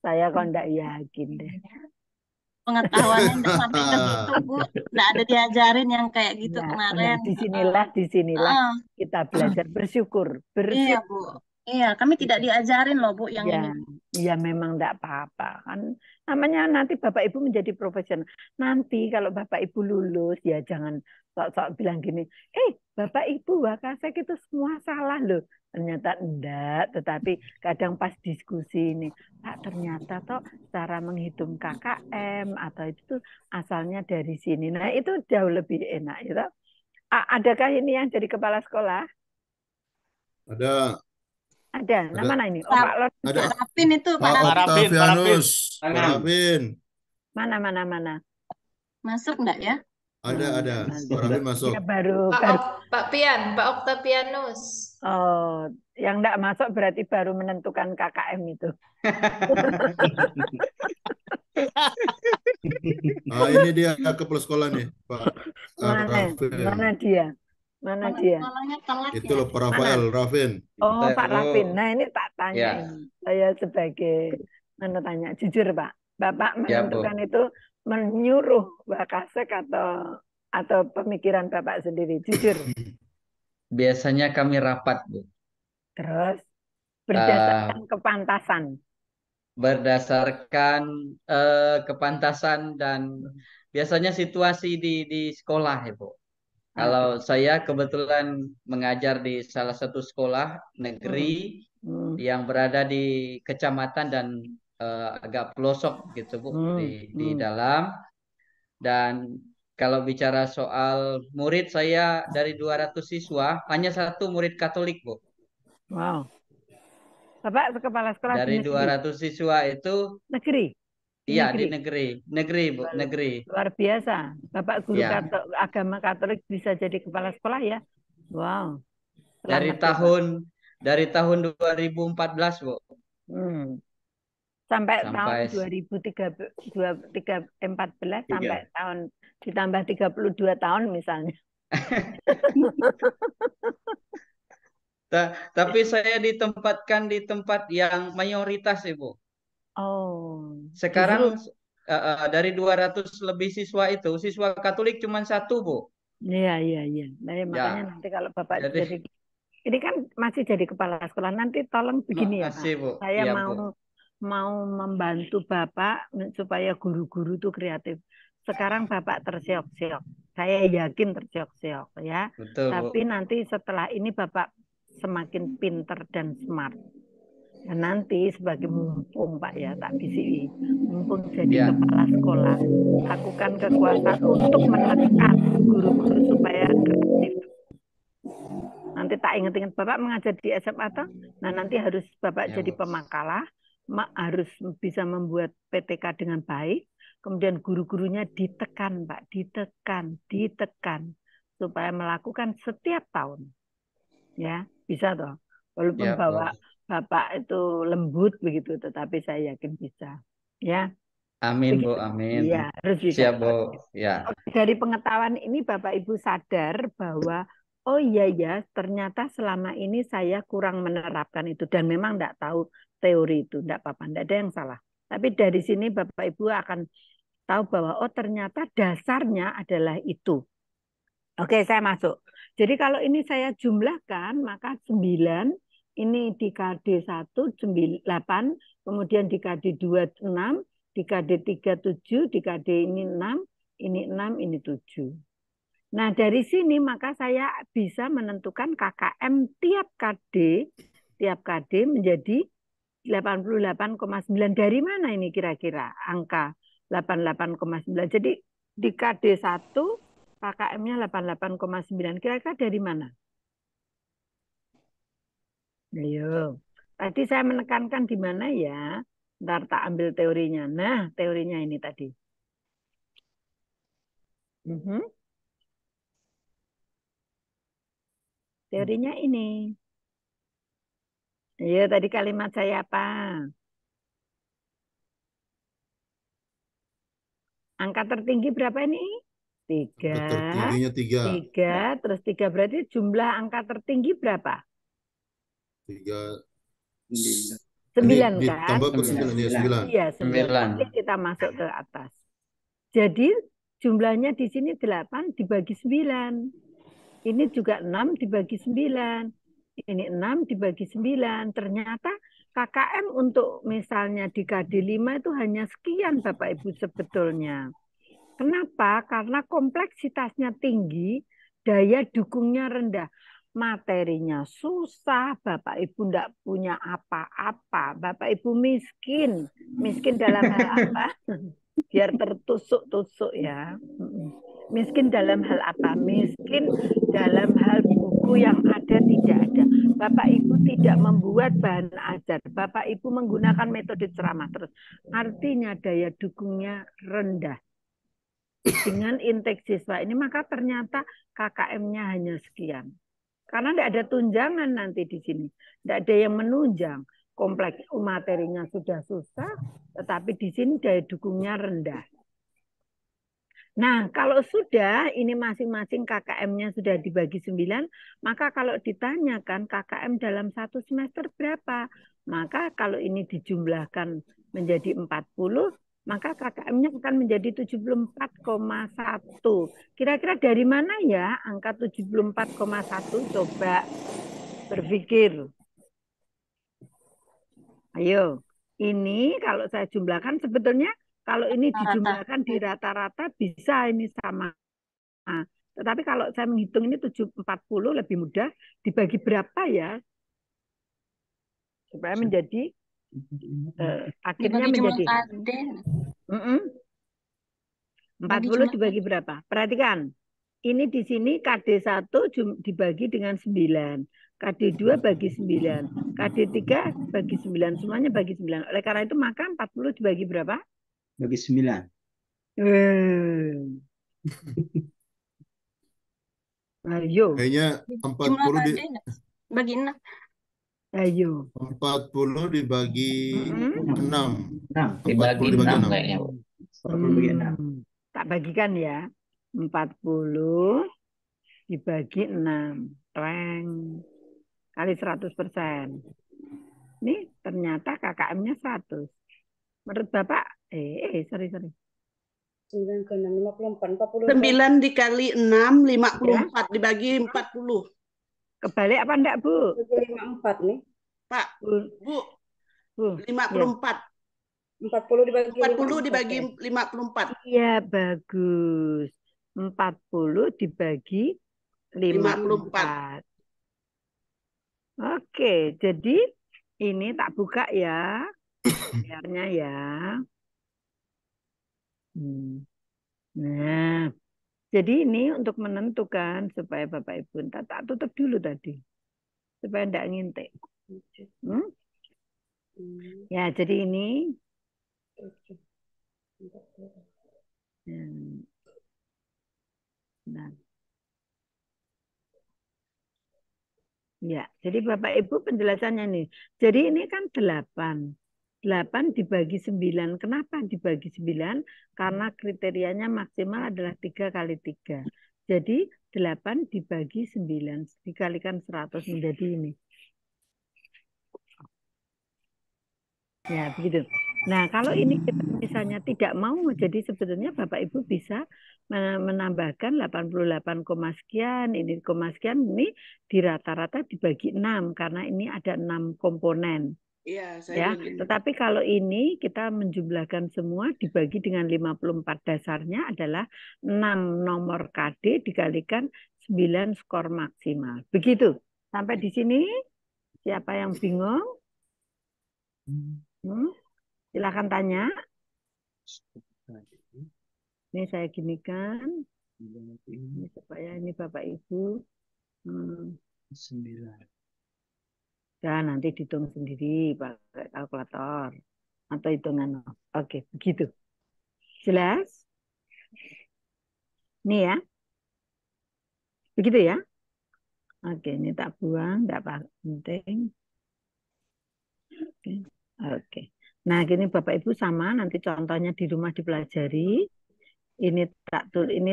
Saya kok enggak yakin deh. Pengetahuannya enggak sampai ke situ, Bu. Enggak ada diajarin yang kayak gitu Ya, kemarin. disinilah Heeh. kita belajar bersyukur, Iya, Bu. Iya, kami tidak diajarin loh, Bu, yang Ya, ini. ya memang enggak apa-apa kan. Namanya nanti Bapak Ibu menjadi profesional. Nanti kalau Bapak Ibu lulus ya jangan sok-sok bilang gini, Bapak Ibu Wakasek itu semua salah loh. Ternyata enggak, tetapi kadang pas diskusi ini, Pak ternyata toh cara menghitung KKM atau itu tuh asalnya dari sini. Nah itu jauh lebih enak. Gitu. Adakah ini yang jadi kepala sekolah? Ada. Ada. Nah Ada. mana ini? Oh, Pak Lord. Ada. Rapin itu, Pak Pak Rapin. Octavianus. Pak Tangan. Rapin. Mana? Masuk enggak ya? Ada. Pak Rapin masuk. Ya baru. Pak Octavianus. Oh, yang enggak masuk berarti baru menentukan KKM itu. Ini dia kepala sekolah nih, Pak Rafael. Mana dia? Sekolahnya telat Itu ya. loh Pak Rafael, Raffin. Oh, Pak Itu, Rafin. Nah, ini tak tanya ya. ini. Saya sebagai tanya jujur, Pak. Bapak Ya, Bu. menentukan itu menyuruh Wakasek atau pemikiran Bapak sendiri, jujur. Biasanya kami rapat, Bu. Terus berdasarkan kepantasan. Berdasarkan kepantasan dan biasanya situasi di sekolah, ya, Bu. Kalau saya kebetulan mengajar di salah satu sekolah negeri yang berada di kecamatan dan agak pelosok gitu, Bu, di dalam. Dan kalau bicara soal murid, saya dari 200 siswa hanya 1 murid Katolik, Bu. Wow. Bapak kepala sekolah Dari di negeri. 200 siswa itu Negeri. iya di negeri, Bu, negeri. Luar biasa. Bapak guru Ya. agama Katolik bisa jadi kepala sekolah ya. Wow. Dari Selamat ya, Pak. tahun 2014, Bu. Sampai Sampai tahun 2014 sampai tahun ditambah 32 tahun misalnya. Tapi saya ditempatkan di tempat yang mayoritas, Ibu. Oh. Sekarang dari 200 lebih siswa itu, siswa Katolik cuma 1, Bu. Iya. Nah, makanya nanti kalau Bapak jadi ini kan masih jadi kepala sekolah, nanti tolong begini ya, Pak. Bu. Saya Iya, mau membantu Bapak supaya guru-guru itu kreatif. Sekarang Bapak terseok-seok. Saya yakin terseok-seok ya. Betul, tapi Bu. nanti setelah ini Bapak semakin pinter dan smart. Dan nanti sebagai mumpung Pak ya, tak bisiki, mumpung jadi kepala sekolah, lakukan kekuasaan untuk menekan guru-guru supaya kreatif. Nanti tak ingat-ingat Bapak mengajar di SMA atau, nah nanti harus Bapak jadi pemakalah, harus bisa membuat PTK dengan baik, kemudian guru-gurunya ditekan Pak, ditekan supaya melakukan setiap tahun, ya bisa toh, walaupun Bapak itu lembut begitu, tetapi saya yakin bisa, ya. Amin, begitu. Bu, amin. Ya, harus bisa. Siap, Bu. Ya. Dari pengetahuan ini Bapak Ibu sadar bahwa oh iya ternyata selama ini saya kurang menerapkan itu dan memang enggak tahu teori itu, enggak apa-apa, enggak ada yang salah. Tapi dari sini Bapak Ibu akan tahu bahwa oh ternyata dasarnya adalah itu. Oke, saya masuk. Jadi kalau ini saya jumlahkan maka 9, ini di KD 1 8, kemudian di KD 2 6, di KD 3 7, di KD ini 6, ini 6, ini 7. Nah, dari sini maka saya bisa menentukan KKM tiap KD menjadi 88,9. Dari mana ini kira-kira angka 88,9? Jadi di KD1 KKM-nya 88,9. Kira-kira dari mana? Ayo. Tadi saya menekankan di mana ya? Ntar tak ambil teorinya. Nah, teorinya ini tadi. Teorinya ini. Ayo, tadi kalimat saya apa? Angka tertinggi berapa ini? 3. Angka tertingginya 3. 3, terus 3 berarti jumlah angka tertinggi berapa? 3. 9 kan? Ditambah per 9 ya, 9. Iya, 9. Oke, kita masuk ke atas. Jadi jumlahnya di sini 8 dibagi 9. Ini juga 6 dibagi 9. Ini 6 dibagi 9. Ternyata KKM untuk misalnya di KD5 itu hanya sekian Bapak Ibu sebetulnya. Kenapa? Karena kompleksitasnya tinggi, daya dukungnya rendah. Materinya susah, Bapak Ibu tidak punya apa-apa. Bapak Ibu miskin. Miskin dalam hal apa? Biar tertusuk-tusuk ya. Miskin dalam hal apa? Miskin dalam hal buku yang ada tidak ada. Bapak Ibu tidak membuat bahan ajar. Bapak Ibu menggunakan metode ceramah terus. Artinya daya dukungnya rendah. Dengan intake siswa ini maka ternyata KKM-nya hanya sekian. Karena tidak ada tunjangan nanti di sini. Tidak ada yang menunjang. Kompleks materinya sudah susah, tetapi di sini daya dukungnya rendah. Nah, kalau sudah ini masing-masing KKM-nya sudah dibagi 9, maka kalau ditanyakan KKM dalam 1 semester berapa? Maka kalau ini dijumlahkan menjadi 40, maka KKM-nya akan menjadi 74,1. Kira-kira dari mana ya angka 74,1? Coba berpikir. Ayo, ini kalau saya jumlahkan sebetulnya kalau ini dijumlahkan di rata-rata bisa ini sama. Nah, tetapi kalau saya menghitung ini 40 lebih mudah, dibagi berapa ya? Supaya menjadi akhirnya menjadi 40 dibagi berapa? Perhatikan. Ini di sini KD1 dibagi dengan 9. KD2 bagi 9. KD3 bagi 9. Semuanya bagi 9. Oleh karena itu maka 40 dibagi berapa? Bagi 9. Ayo. Kayaknya 40 bagi 6. Ayo. 40 dibagi 6. 40 dibagi 6 kayaknya. 40 bagi 6. Tak bagikan ya. 40 dibagi 6. Reng. Kali 100%. Ini ternyata KKM-nya 100. Menurut Bapak, sorry. 9 dikali 6, 54 dibagi 40. Kebalik apa enggak, Bu? 54 nih. Pak, Bu. 54. 40 dibagi 54. Iya, bagus. 40 dibagi 54. Oke, jadi ini tak buka ya. Biarnya ya. Nah, jadi ini untuk menentukan supaya Bapak Ibu tak tutup dulu tadi. Supaya enggak ngintik. Ya, jadi ini. Nah. Ya, jadi Bapak Ibu penjelasannya nih. Jadi ini kan 8. 8 dibagi 9. Kenapa dibagi 9? Karena kriterianya maksimal adalah 3 kali 3. Jadi 8 dibagi 9. Dikalikan 100 menjadi ini. Ya, begitu. Nah, kalau ini kita misalnya tidak mau, jadi sebetulnya Bapak Ibu bisa menambahkan 88, sekian, ini sekian, ini di rata-rata dibagi 6, karena ini ada 6 komponen. Iya, ya. Tetapi kalau ini kita menjumlahkan semua dibagi dengan 54 dasarnya adalah 6 nomor KD dikalikan 9 skor maksimal. Begitu. Sampai di sini siapa yang bingung? Silakan tanya. Ini saya ginikan. Ini supaya ini Bapak Ibu. 9. Dan nanti dihitung sendiri pakai kalkulator atau hitungan. Oke, begitu. Jelas? Ini ya. Begitu ya. Oke, ini tak buang, tidak penting. Oke. Oke. Nah, gini Bapak Ibu sama nanti contohnya di rumah dipelajari. Ini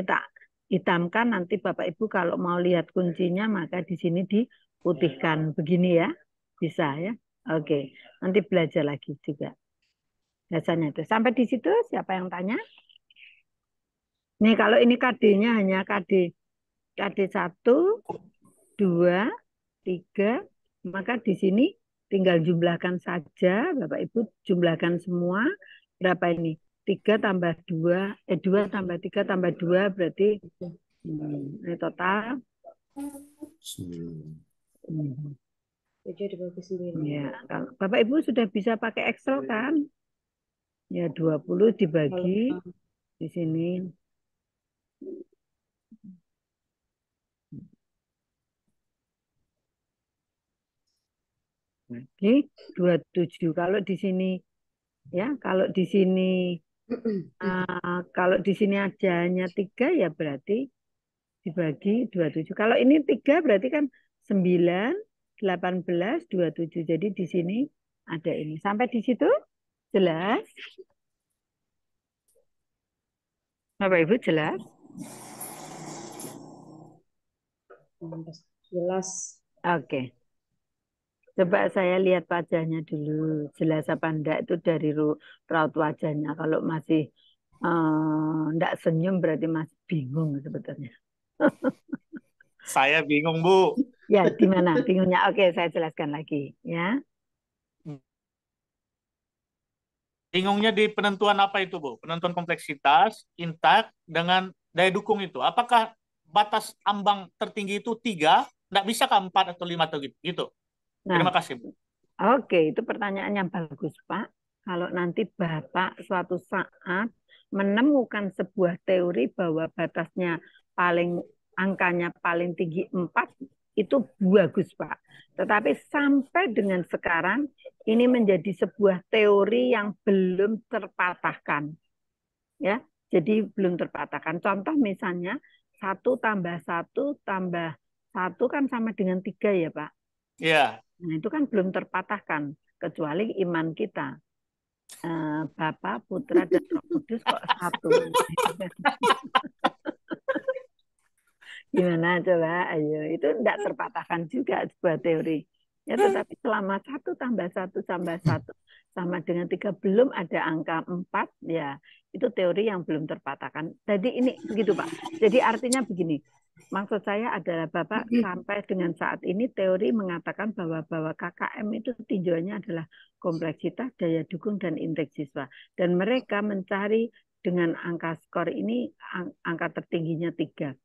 tak hitamkan, nanti Bapak Ibu kalau mau lihat kuncinya maka di sini diputihkan begini ya. Bisa ya. Oke. Nanti belajar lagi juga. Biasanya itu. Sampai di situ siapa yang tanya? Nih kalau ini KD-nya hanya KD 1, 2, 3, maka di sini tinggal jumlahkan saja, Bapak Ibu jumlahkan semua. Berapa ini? 3 tambah 2, 2 tambah 3 tambah 2 berarti ini total 9. 7 dibagi 9. Ya, Bapak Ibu sudah bisa pakai Excel kan? Ya 20 dibagi di sini. Lagi 27. Kalau di sini ya, kalau di sini aja hanya 3 ya berarti dibagi 27. Kalau ini 3 berarti kan 9, 18, 27. Jadi di sini ada ini. Sampai di situ jelas? Bapak Ibu jelas? Jelas. Oke. Coba saya lihat wajahnya dulu. Jelas apa enggak itu dari raut wajahnya. Kalau masih enggak senyum berarti masih bingung sebetulnya. Saya bingung, Bu. Ya, di mana bingungnya? Oke, saya jelaskan lagi ya. Bingungnya di penentuan apa itu, Bu? Penentuan kompleksitas, intak, dengan daya dukung itu. Apakah batas ambang tertinggi itu 3? Nggak bisa ke 4 atau 5 atau gitu? Nah, terima kasih, Bu. Oke, itu pertanyaan yang bagus, Pak. Kalau nanti Bapak suatu saat menemukan sebuah teori bahwa batasnya angkanya paling tinggi 4, itu bagus, Pak. Tetapi sampai dengan sekarang, ini menjadi sebuah teori yang belum terpatahkan. Ya, jadi belum terpatahkan. Contoh misalnya, 1 tambah 1 tambah 1 kan sama dengan 3 ya, Pak? Iya. Nah, itu kan belum terpatahkan, kecuali iman kita. Bapa, Putra, dan Roh Kudus kok 1. Gimana coba? Ayo, itu tidak terpatahkan juga sebuah teori. Ya, tetapi selama 1 tambah 1 tambah 1 sama dengan 3 belum ada angka 4, ya itu teori yang belum terpatahkan. Jadi ini begitu, Pak. Jadi artinya begini. Maksud saya adalah Bapak sampai dengan saat ini teori mengatakan bahwa KKM itu tinjauannya adalah kompleksitas, daya dukung, dan indeks siswa. Dan mereka mencari dengan angka skor ini angka tertingginya 3.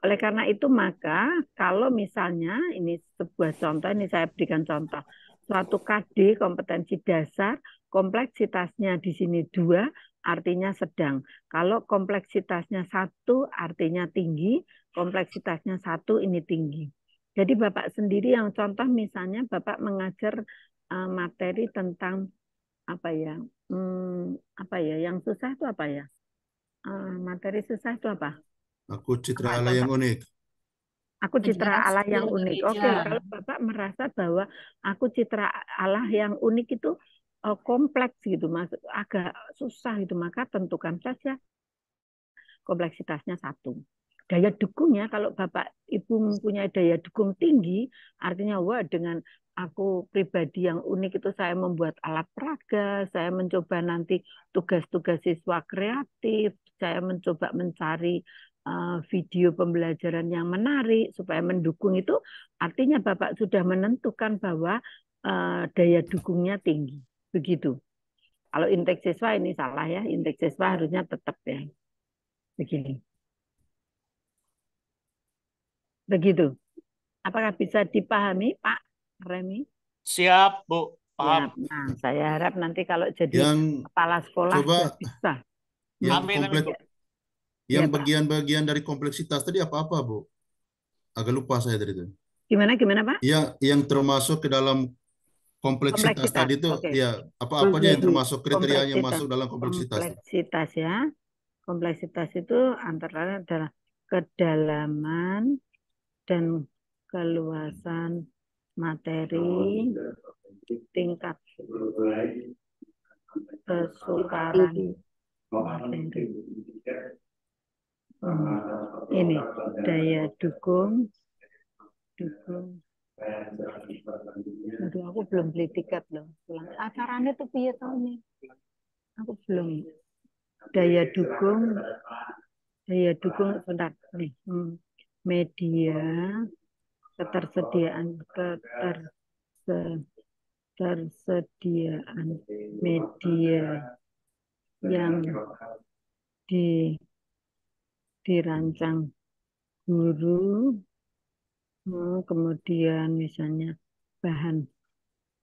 Oleh karena itu maka kalau misalnya ini sebuah contoh, ini saya berikan contoh. Suatu KD kompetensi dasar, kompleksitasnya di sini 2, artinya sedang. Kalau kompleksitasnya 1, artinya tinggi, kompleksitasnya 1 ini tinggi. Jadi Bapak sendiri yang contoh misalnya Bapak mengajar materi tentang apa ya? Yang susah itu apa ya? Materi susah itu apa? Aku citra Allah yang unik. Aku citra Allah yang unik. Oke, kalau Bapak merasa bahwa aku citra Allah yang unik itu kompleks gitu, agak susah gitu, maka tentukan saja kompleksitasnya 1. Daya dukungnya, kalau Bapak Ibu mempunyai daya dukung tinggi, artinya wah dengan aku pribadi yang unik itu saya membuat alat peraga, saya mencoba nanti tugas-tugas siswa kreatif, saya mencoba mencari video pembelajaran yang menarik supaya mendukung itu, artinya Bapak sudah menentukan bahwa daya dukungnya tinggi. Begitu. Kalau indeks siswa ini salah ya, indeks siswa harusnya tetap ya. Begini. Begitu. Apakah bisa dipahami, Pak Remi? Siap, Bu. Paham. Nah, saya harap nanti kalau jadi Yang kepala sekolah coba sudah bisa. yang Amin, amin, Bu. Ya, yang Pak. bagian-bagian dari kompleksitas tadi apa-apa, Bu? Agak lupa saya tadi itu. Gimana, Pak? Yang termasuk ke dalam kompleksitas Kompleksitas. tadi itu Oke. ya apa-apa aja yang termasuk kriteria yang Kompleksitas. masuk dalam kompleksitas. Kompleksitas ya. Kompleksitas itu antara lain adalah kedalaman dan keluasan materi, tingkat kesukaran materi. Ini daya dukung. Aduh, aku belum beli tiket loh. Acaranya tuh piye tahun ini? Aku belum. Daya dukung sebentar nih. Media, ketersediaan media yang dirancang guru, kemudian misalnya bahan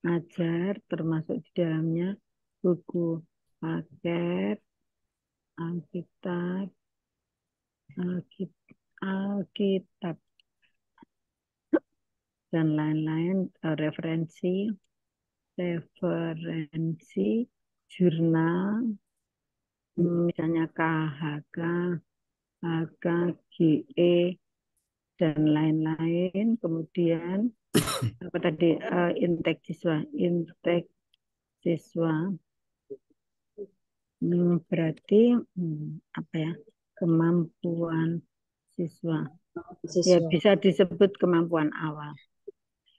ajar termasuk di dalamnya buku paket, Alkitab dan lain-lain, referensi, jurnal, misalnya KHK, HKGE dan lain-lain. Kemudian apa tadi, intake siswa, berarti apa ya, kemampuan siswa. Ya bisa disebut kemampuan awal.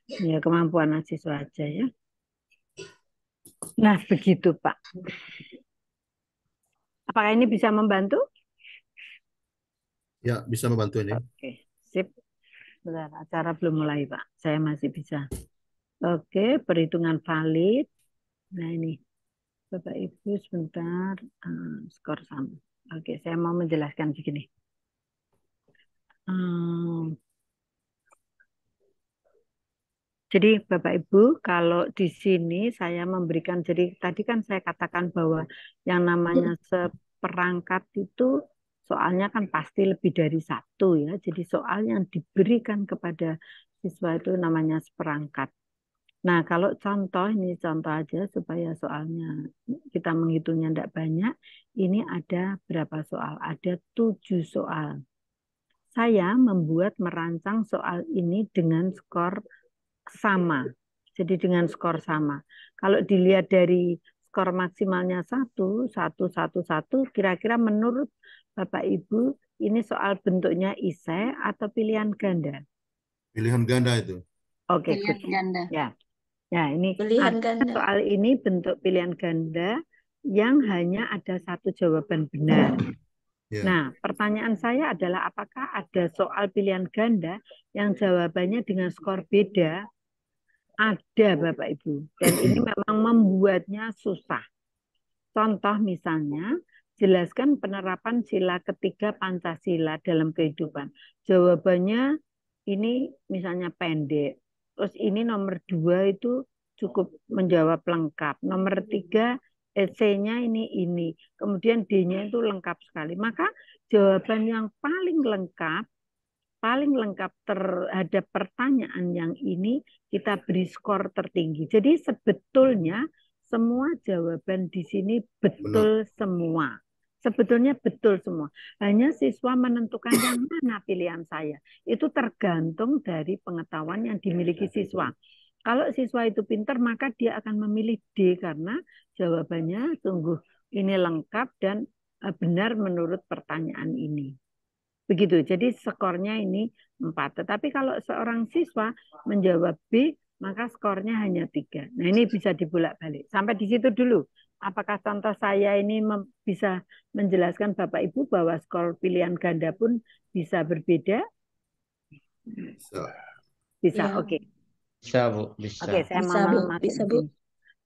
Ya kemampuan siswa aja ya. Nah begitu Pak. Apakah ini bisa membantu? Ya, bisa membantu ini. Oke, sip. Bentar, acara belum mulai Pak. Saya masih bisa. Oke, perhitungan valid. Nah ini, Bapak Ibu sebentar, skor sama. Oke, saya mau menjelaskan begini. Jadi Bapak Ibu, kalau di sini saya memberikan, jadi tadi kan saya katakan bahwa yang namanya seperangkat itu soalnya kan pasti lebih dari satu ya. Jadi soal yang diberikan kepada siswa itu namanya seperangkat. Nah kalau contoh, ini contoh aja supaya soalnya kita menghitungnya tidak banyak. Ini ada berapa soal? Ada 7 soal. Saya merancang soal ini dengan skor sama. Jadi dengan skor sama. Kalau dilihat dari skor maksimalnya 1, 1, 1, 1, kira-kira menurut Bapak Ibu ini soal bentuknya esai atau pilihan ganda? Pilihan ganda itu. Oke, pilihan ganda. Ya. Ya, ini pilihan ganda. Soal ini bentuk pilihan ganda yang hanya ada satu jawaban benar. Yeah. Nah, pertanyaan saya adalah apakah ada soal pilihan ganda yang jawabannya dengan skor beda? Ada Bapak Ibu. Dan ini memang membuatnya susah. Contoh misalnya, jelaskan penerapan sila ketiga Pancasila dalam kehidupan. Jawabannya ini misalnya pendek. Terus ini nomor 2 itu cukup menjawab lengkap. Nomor 3 esainya ini. Kemudian D-nya itu lengkap sekali. Maka jawaban yang paling lengkap terhadap pertanyaan yang ini kita beri skor tertinggi. Jadi sebetulnya semua jawaban di sini betul semua. Sebetulnya betul semua. Hanya siswa menentukan yang mana pilihan saya. Itu tergantung dari pengetahuan yang dimiliki siswa. Kalau siswa itu pintar, maka dia akan memilih D karena jawabannya sungguh ini lengkap dan benar menurut pertanyaan ini. Begitu, jadi skornya ini 4. Tetapi kalau seorang siswa menjawab B, maka skornya hanya 3. Nah ini bisa dibolak-balik. Sampai di situ dulu. Apakah contoh saya ini bisa menjelaskan Bapak Ibu bahwa skor pilihan ganda pun bisa berbeda? Bisa, ya. Oke. Bisa, Bu. Bisa. Oke, saya mau masuk Bu.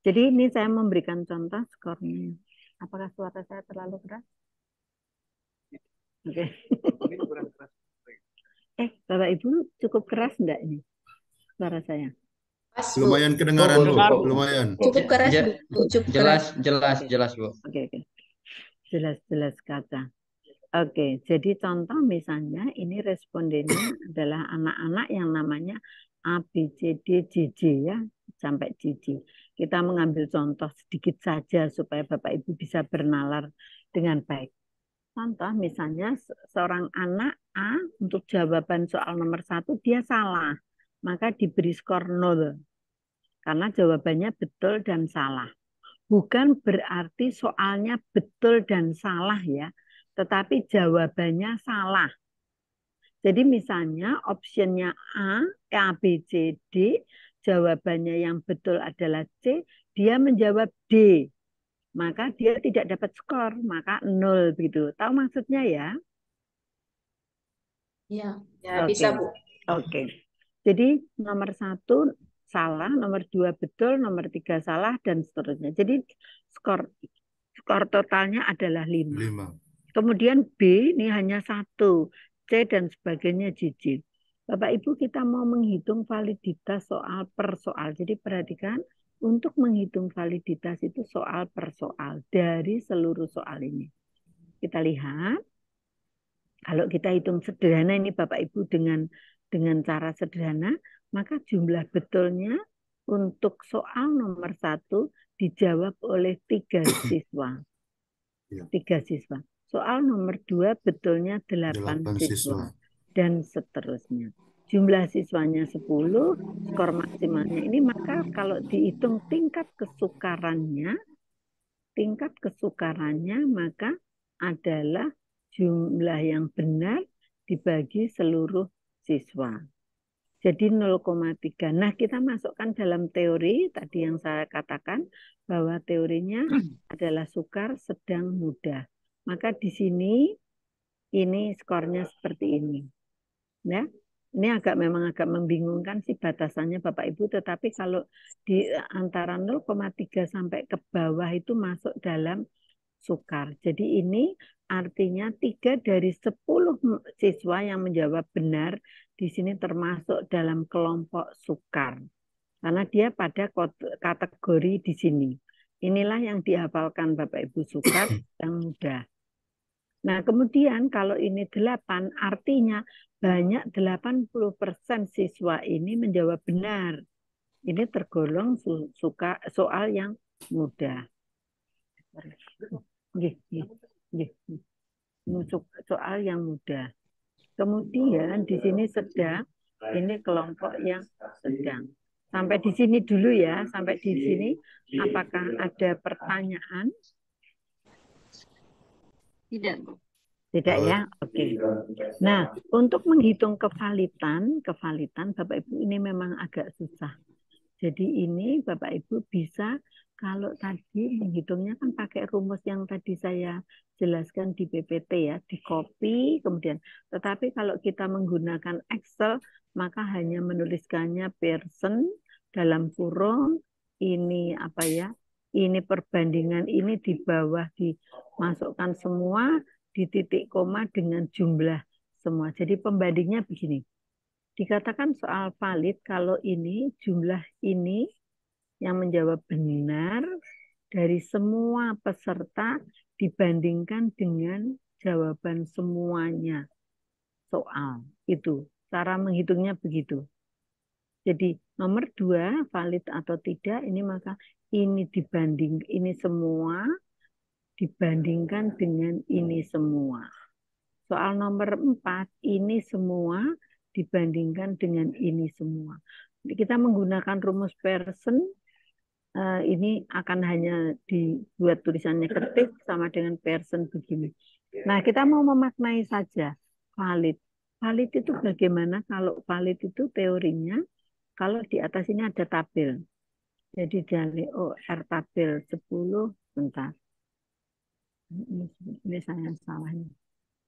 Jadi ini saya memberikan contoh skornya. Apakah suara saya terlalu keras? Oke. Bapak Ibu cukup keras enggak ini suara saya? Pas, Bu. Lumayan kedengaran, Bu. Dengar, Bu. Lumayan. Cukup keras, Bu. Cukup keras. Jelas, Bu. Oke. Jelas kata. Oke, jadi contoh misalnya ini respondennya adalah anak-anak yang namanya A, B, C, D, J, J ya, sampai J, J. Kita mengambil contoh sedikit saja supaya Bapak Ibu bisa bernalar dengan baik. Contoh misalnya seorang anak A untuk jawaban soal nomor 1 dia salah, maka diberi skor 0 karena jawabannya betul dan salah. Bukan berarti soalnya betul dan salah ya, tetapi jawabannya salah. Jadi misalnya optionnya A, B, C, D, jawabannya yang betul adalah C, dia menjawab D. Maka dia tidak dapat skor, maka 0 begitu. Tahu maksudnya ya? Ya, bisa, Bu. Oke. Jadi nomor 1 salah, nomor 2 betul, nomor 3 salah, dan seterusnya. Jadi skor totalnya adalah 5. Kemudian B ini hanya 1, C dan sebagainya JJ. Bapak Ibu kita mau menghitung validitas soal per soal. Jadi perhatikan untuk menghitung validitas itu soal per soal dari seluruh soal ini. Kita lihat kalau kita hitung sederhana ini Bapak Ibu dengan cara sederhana, maka jumlah betulnya untuk soal nomor 1 dijawab oleh 3 siswa. 3 siswa. Soal nomor 2 betulnya 8 siswa. Dan seterusnya. Jumlah siswanya 10, skor maksimalnya ini, maka kalau dihitung tingkat kesukarannya maka adalah jumlah yang benar dibagi seluruh siswa. Jadi 0,3. Nah, kita masukkan dalam teori tadi yang saya katakan bahwa teorinya adalah sukar, sedang, mudah. Maka di sini ini skornya seperti ini. Ya. Ini memang agak membingungkan sih batasannya Bapak Ibu, tetapi kalau di antara 0,3 sampai ke bawah itu masuk dalam sukar. Jadi ini artinya 3 dari 10 siswa yang menjawab benar di sini termasuk dalam kelompok sukar. Karena dia pada kategori di sini. Inilah yang dihafalkan Bapak Ibu, sukar yang mudah. Nah, kemudian kalau ini 8 artinya banyak 80% siswa ini menjawab benar. Ini tergolong soal yang mudah. Soal yang mudah. Kemudian di sini sedang, ini kelompok yang sedang. Sampai di sini dulu ya, sampai di sini. Apakah ada pertanyaan? Tidak ya? Oke. Nah, untuk menghitung kevalitan Bapak Ibu ini memang agak susah. Jadi ini Bapak Ibu bisa kalau tadi menghitungnya kan pakai rumus yang tadi saya jelaskan di PPT ya, di copy kemudian. Tetapi kalau kita menggunakan Excel maka hanya menuliskannya person dalam kurung ini apa ya? Ini perbandingan ini di bawah dimasukkan semua di titik koma dengan jumlah semua. Jadi pembandingnya begini. Dikatakan soal valid kalau ini jumlah ini yang menjawab benar dari semua peserta dibandingkan dengan jawaban semuanya soal. Itu cara menghitungnya begitu. Jadi nomor 2 valid atau tidak ini maka ini semua dibandingkan dengan ini semua. Soal nomor 4 ini semua dibandingkan dengan ini semua. Kita menggunakan rumus Pearson, ini akan hanya dibuat tulisannya ketik sama dengan Pearson begini. Nah, kita mau memaknai saja valid. Valid itu bagaimana? Kalau valid itu teorinya, kalau di atas ini ada tabel. Jadi dari R tabel 10, bentar. Ini saya salahnya.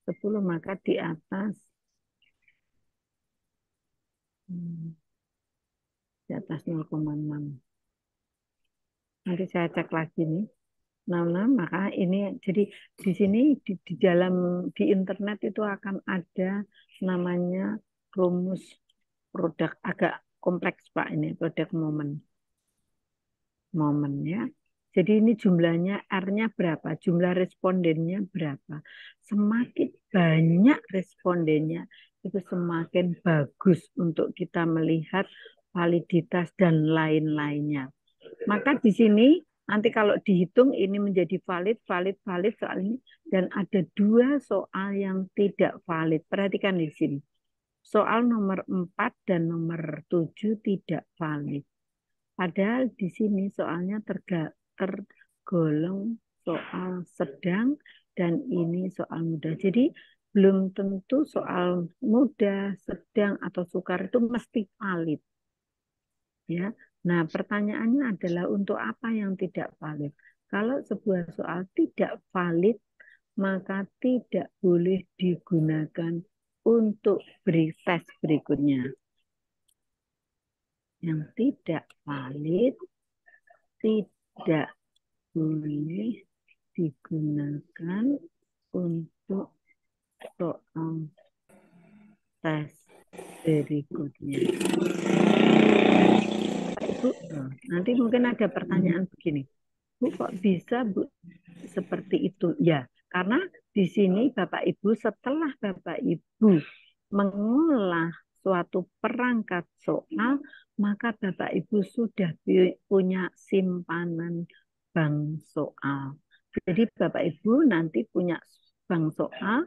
10 maka di atas 0,6. Nanti saya cek lagi nih. 66 maka ini jadi di sini di dalam di internet itu akan ada namanya rumus produk agak kompleks Pak ini, produk momen ya. Jadi ini jumlahnya R-nya berapa? Jumlah respondennya berapa? Semakin banyak respondennya, itu semakin bagus untuk kita melihat validitas dan lain-lainnya. Maka di sini nanti kalau dihitung ini menjadi valid soal ini. Dan ada 2 soal yang tidak valid. Perhatikan di sini. Soal nomor 4 dan nomor 7 tidak valid. Padahal di sini soalnya tergolong soal sedang dan ini soal mudah. Jadi belum tentu soal mudah, sedang atau sukar itu mesti valid. Ya. Nah, pertanyaannya adalah untuk apa yang tidak valid? Kalau sebuah soal tidak valid, maka tidak boleh digunakan untuk beri tes berikutnya. Yang tidak valid tidak boleh digunakan untuk soal tes berikutnya. Ibu, nanti mungkin ada pertanyaan begini. Bu, kok bisa Bu seperti itu? Ya, karena di sini Bapak Ibu setelah Bapak Ibu mengolah suatu perangkat soal, maka Bapak Ibu sudah punya simpanan bank soal. Jadi Bapak Ibu nanti punya bank soal,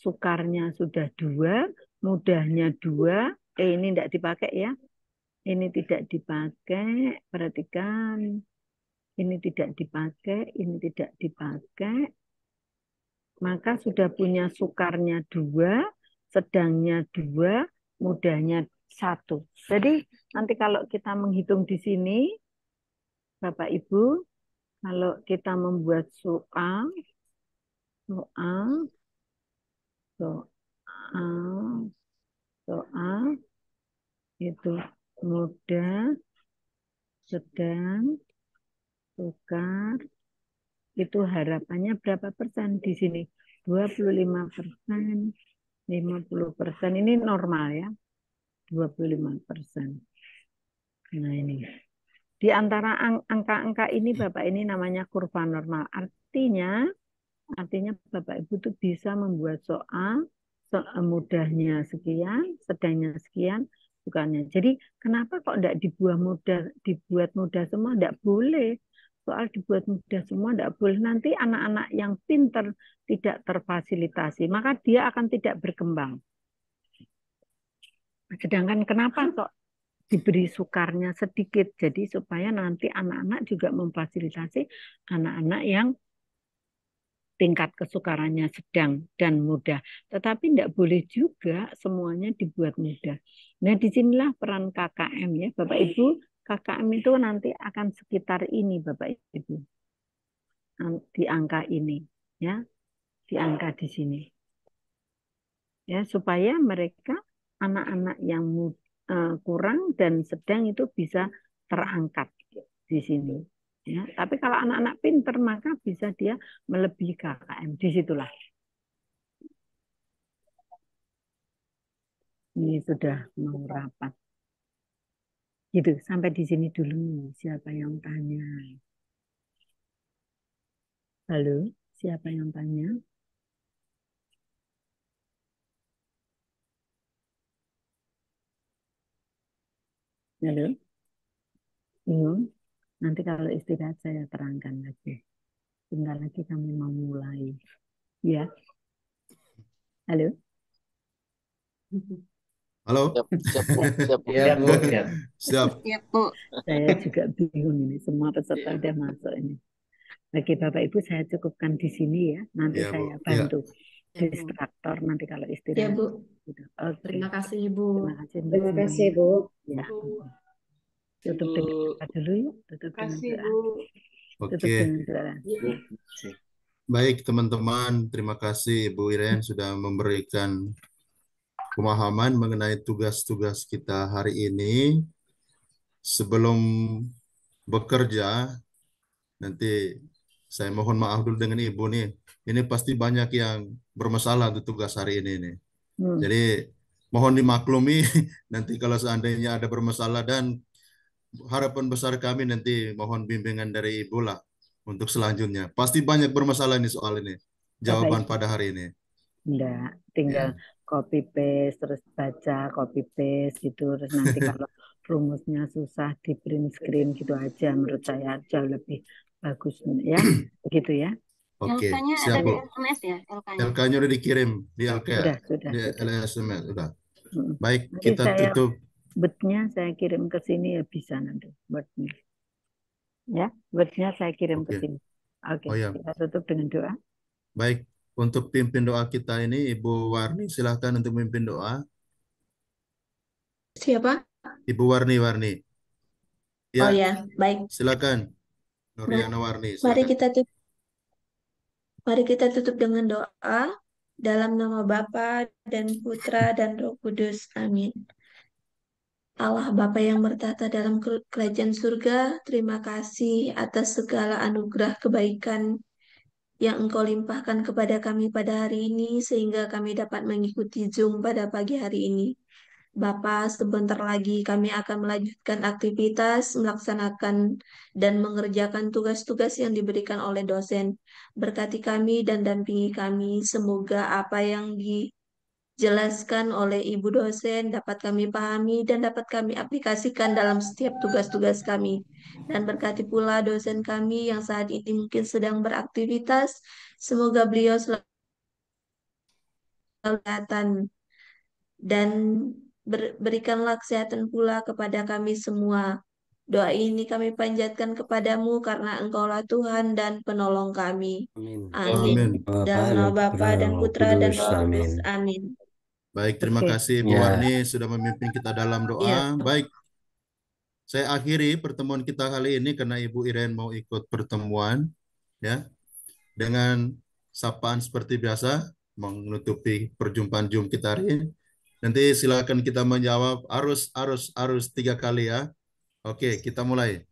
sukarnya sudah 2, mudahnya 2, ini tidak dipakai ya. Ini tidak dipakai, perhatikan. Ini tidak dipakai, ini tidak dipakai. Maka sudah punya sukarnya 2, sedangnya 2, mudahnya 1. Jadi nanti kalau kita menghitung di sini, Bapak Ibu, kalau kita membuat soal itu mudah, sedang, sukar, itu harapannya berapa persen di sini? 25%, 50%. Ini normal ya, 25%. Nah ini. Di antara angka-angka ini Bapak, ini namanya kurva normal. Artinya Bapak Ibu itu bisa membuat soal mudahnya sekian, sedangnya sekian, bukannya. Jadi kenapa kok tidak dibuat mudah semua? Tidak boleh. Soal dibuat mudah semua tidak boleh. Nanti anak-anak yang pintar tidak terfasilitasi, maka dia akan tidak berkembang. Sedangkan kenapa kok diberi sukarnya sedikit? Jadi supaya nanti anak-anak juga memfasilitasi anak-anak yang tingkat kesukarannya sedang dan mudah. Tetapi tidak boleh juga semuanya dibuat mudah. Nah, disinilah peran KKM ya, Bapak Ibu. KKM itu nanti akan sekitar ini, Bapak Ibu. Di angka ini, ya, di angka di sini. Ya, supaya mereka anak-anak yang kurang dan sedang itu bisa terangkat di sini. Ya, tapi kalau anak-anak pinter maka bisa dia melebihi KKM. Disitulah. Ini sudah mau rapat. Gitu, sampai di sini dulu. Siapa yang tanya? Halo, siapa yang tanya? Halo? Bingung? Nanti kalau istirahat saya terangkan lagi. Sebentar lagi kami mau mulai. Ya. Halo? Halo? Siap, Bu. Siap, Bu. Iya, Bu. Siap. Siap. Ya, Bu. Saya juga bingung ini. Semua peserta udah masuk ini. Bagi Bapak Ibu saya cukupkan di sini ya. Nanti Ya, saya Bu. bantu Ya, Bu. distraktor nanti kalau Ya, istirahat. Bu. Oke. Terima kasih, Bu. Terima kasih untuk Terima kasih, semuanya. Bu. Ya. Bu. Tutup Bu. dengan doa dulu yuk. Tutup dengan Kasih, doa. Bu. Tutup Oke. dengan doa. Ya. Baik, teman-teman. Terima kasih Ibu Iren sudah memberikan pemahaman mengenai tugas-tugas kita hari ini. Sebelum bekerja, nanti saya mohon maaf dulu dengan Ibu nih. Ini pasti banyak yang bermasalah untuk tugas hari ini nih. Jadi mohon dimaklumi nanti kalau seandainya ada bermasalah, dan harapan besar kami nanti mohon bimbingan dari Ibu lah untuk selanjutnya. Pasti banyak bermasalah ini soal ini. Jawaban Bapak pada hari ini. enggak, tinggal Ya. copy paste terus baca copy paste gitu, terus nanti kalau rumusnya susah di print screen gitu aja, menurut saya jauh lebih bagus ya, begitu ya. Oke, LK-nya siap ada di Bu. SMS ya, LK-nya. LK-nya udah dikirim di LK, Sudah. di LSMS udah. Mm. Baik, Nanti kita saya tutup. wordnya saya kirim ke sini ya, bisa nanti wordnya. Ya, wordnya saya kirim ke Oke. sini. Oke, Oh ya, kita tutup dengan doa. baik. Untuk pimpin doa kita ini, Ibu Warni, silahkan untuk memimpin doa. Siapa? Ibu Warni. Oh Ya, ya, baik. silakan. Ma- Nuriana Warni, Mari silakan. kita tutup dengan doa dalam nama Bapa dan Putra dan Roh Kudus. Amin. Allah Bapa yang bertata dalam kerajaan surga, terima kasih atas segala anugerah kebaikan yang Engkau limpahkan kepada kami pada hari ini, sehingga kami dapat mengikuti Zoom pada pagi hari ini. Bapa, sebentar lagi kami akan melanjutkan aktivitas, melaksanakan dan mengerjakan tugas-tugas yang diberikan oleh dosen. Berkati kami dan dampingi kami, semoga apa yang dijelaskan oleh Ibu dosen dapat kami pahami dan dapat kami aplikasikan dalam setiap tugas-tugas kami. Dan berkati pula dosen kami yang saat ini mungkin sedang beraktivitas, semoga beliau selalu kelihatan dan berikanlah kesehatan pula kepada kami semua. Doa ini kami panjatkan kepadamu karena Engkaulah Tuhan dan penolong kami. Amin. Amin. Amin. Dalam nama Bapa dan Putra dan Roh Kudus. Amin. Baik, terima Oke. kasih Bu Ya. Warni sudah memimpin kita dalam Ya. doa. Baik, saya akhiri pertemuan kita kali ini karena Ibu Iren mau ikut pertemuan, ya, dengan sapaan seperti biasa menutupi perjumpaan Zoom kita hari ini. Nanti silakan kita menjawab arus 3 kali ya. Oke, kita mulai.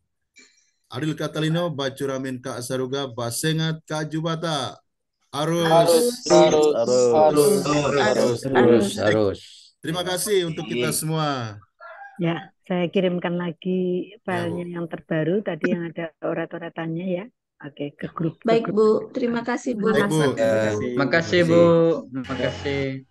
Adil Katalino, Bacuramin Kak Saruga, Basengat Kak Jubata. Arus. Harus. Terima kasih untuk kita semua. Ya, saya kirimkan lagi Ya, filenya Bu. yang terbaru tadi yang ada orat-oratannya ya. Oke, ke grup. Baik, Bu. Terima kasih, Bu. Baik, Bu. Makasih Bu, makasih.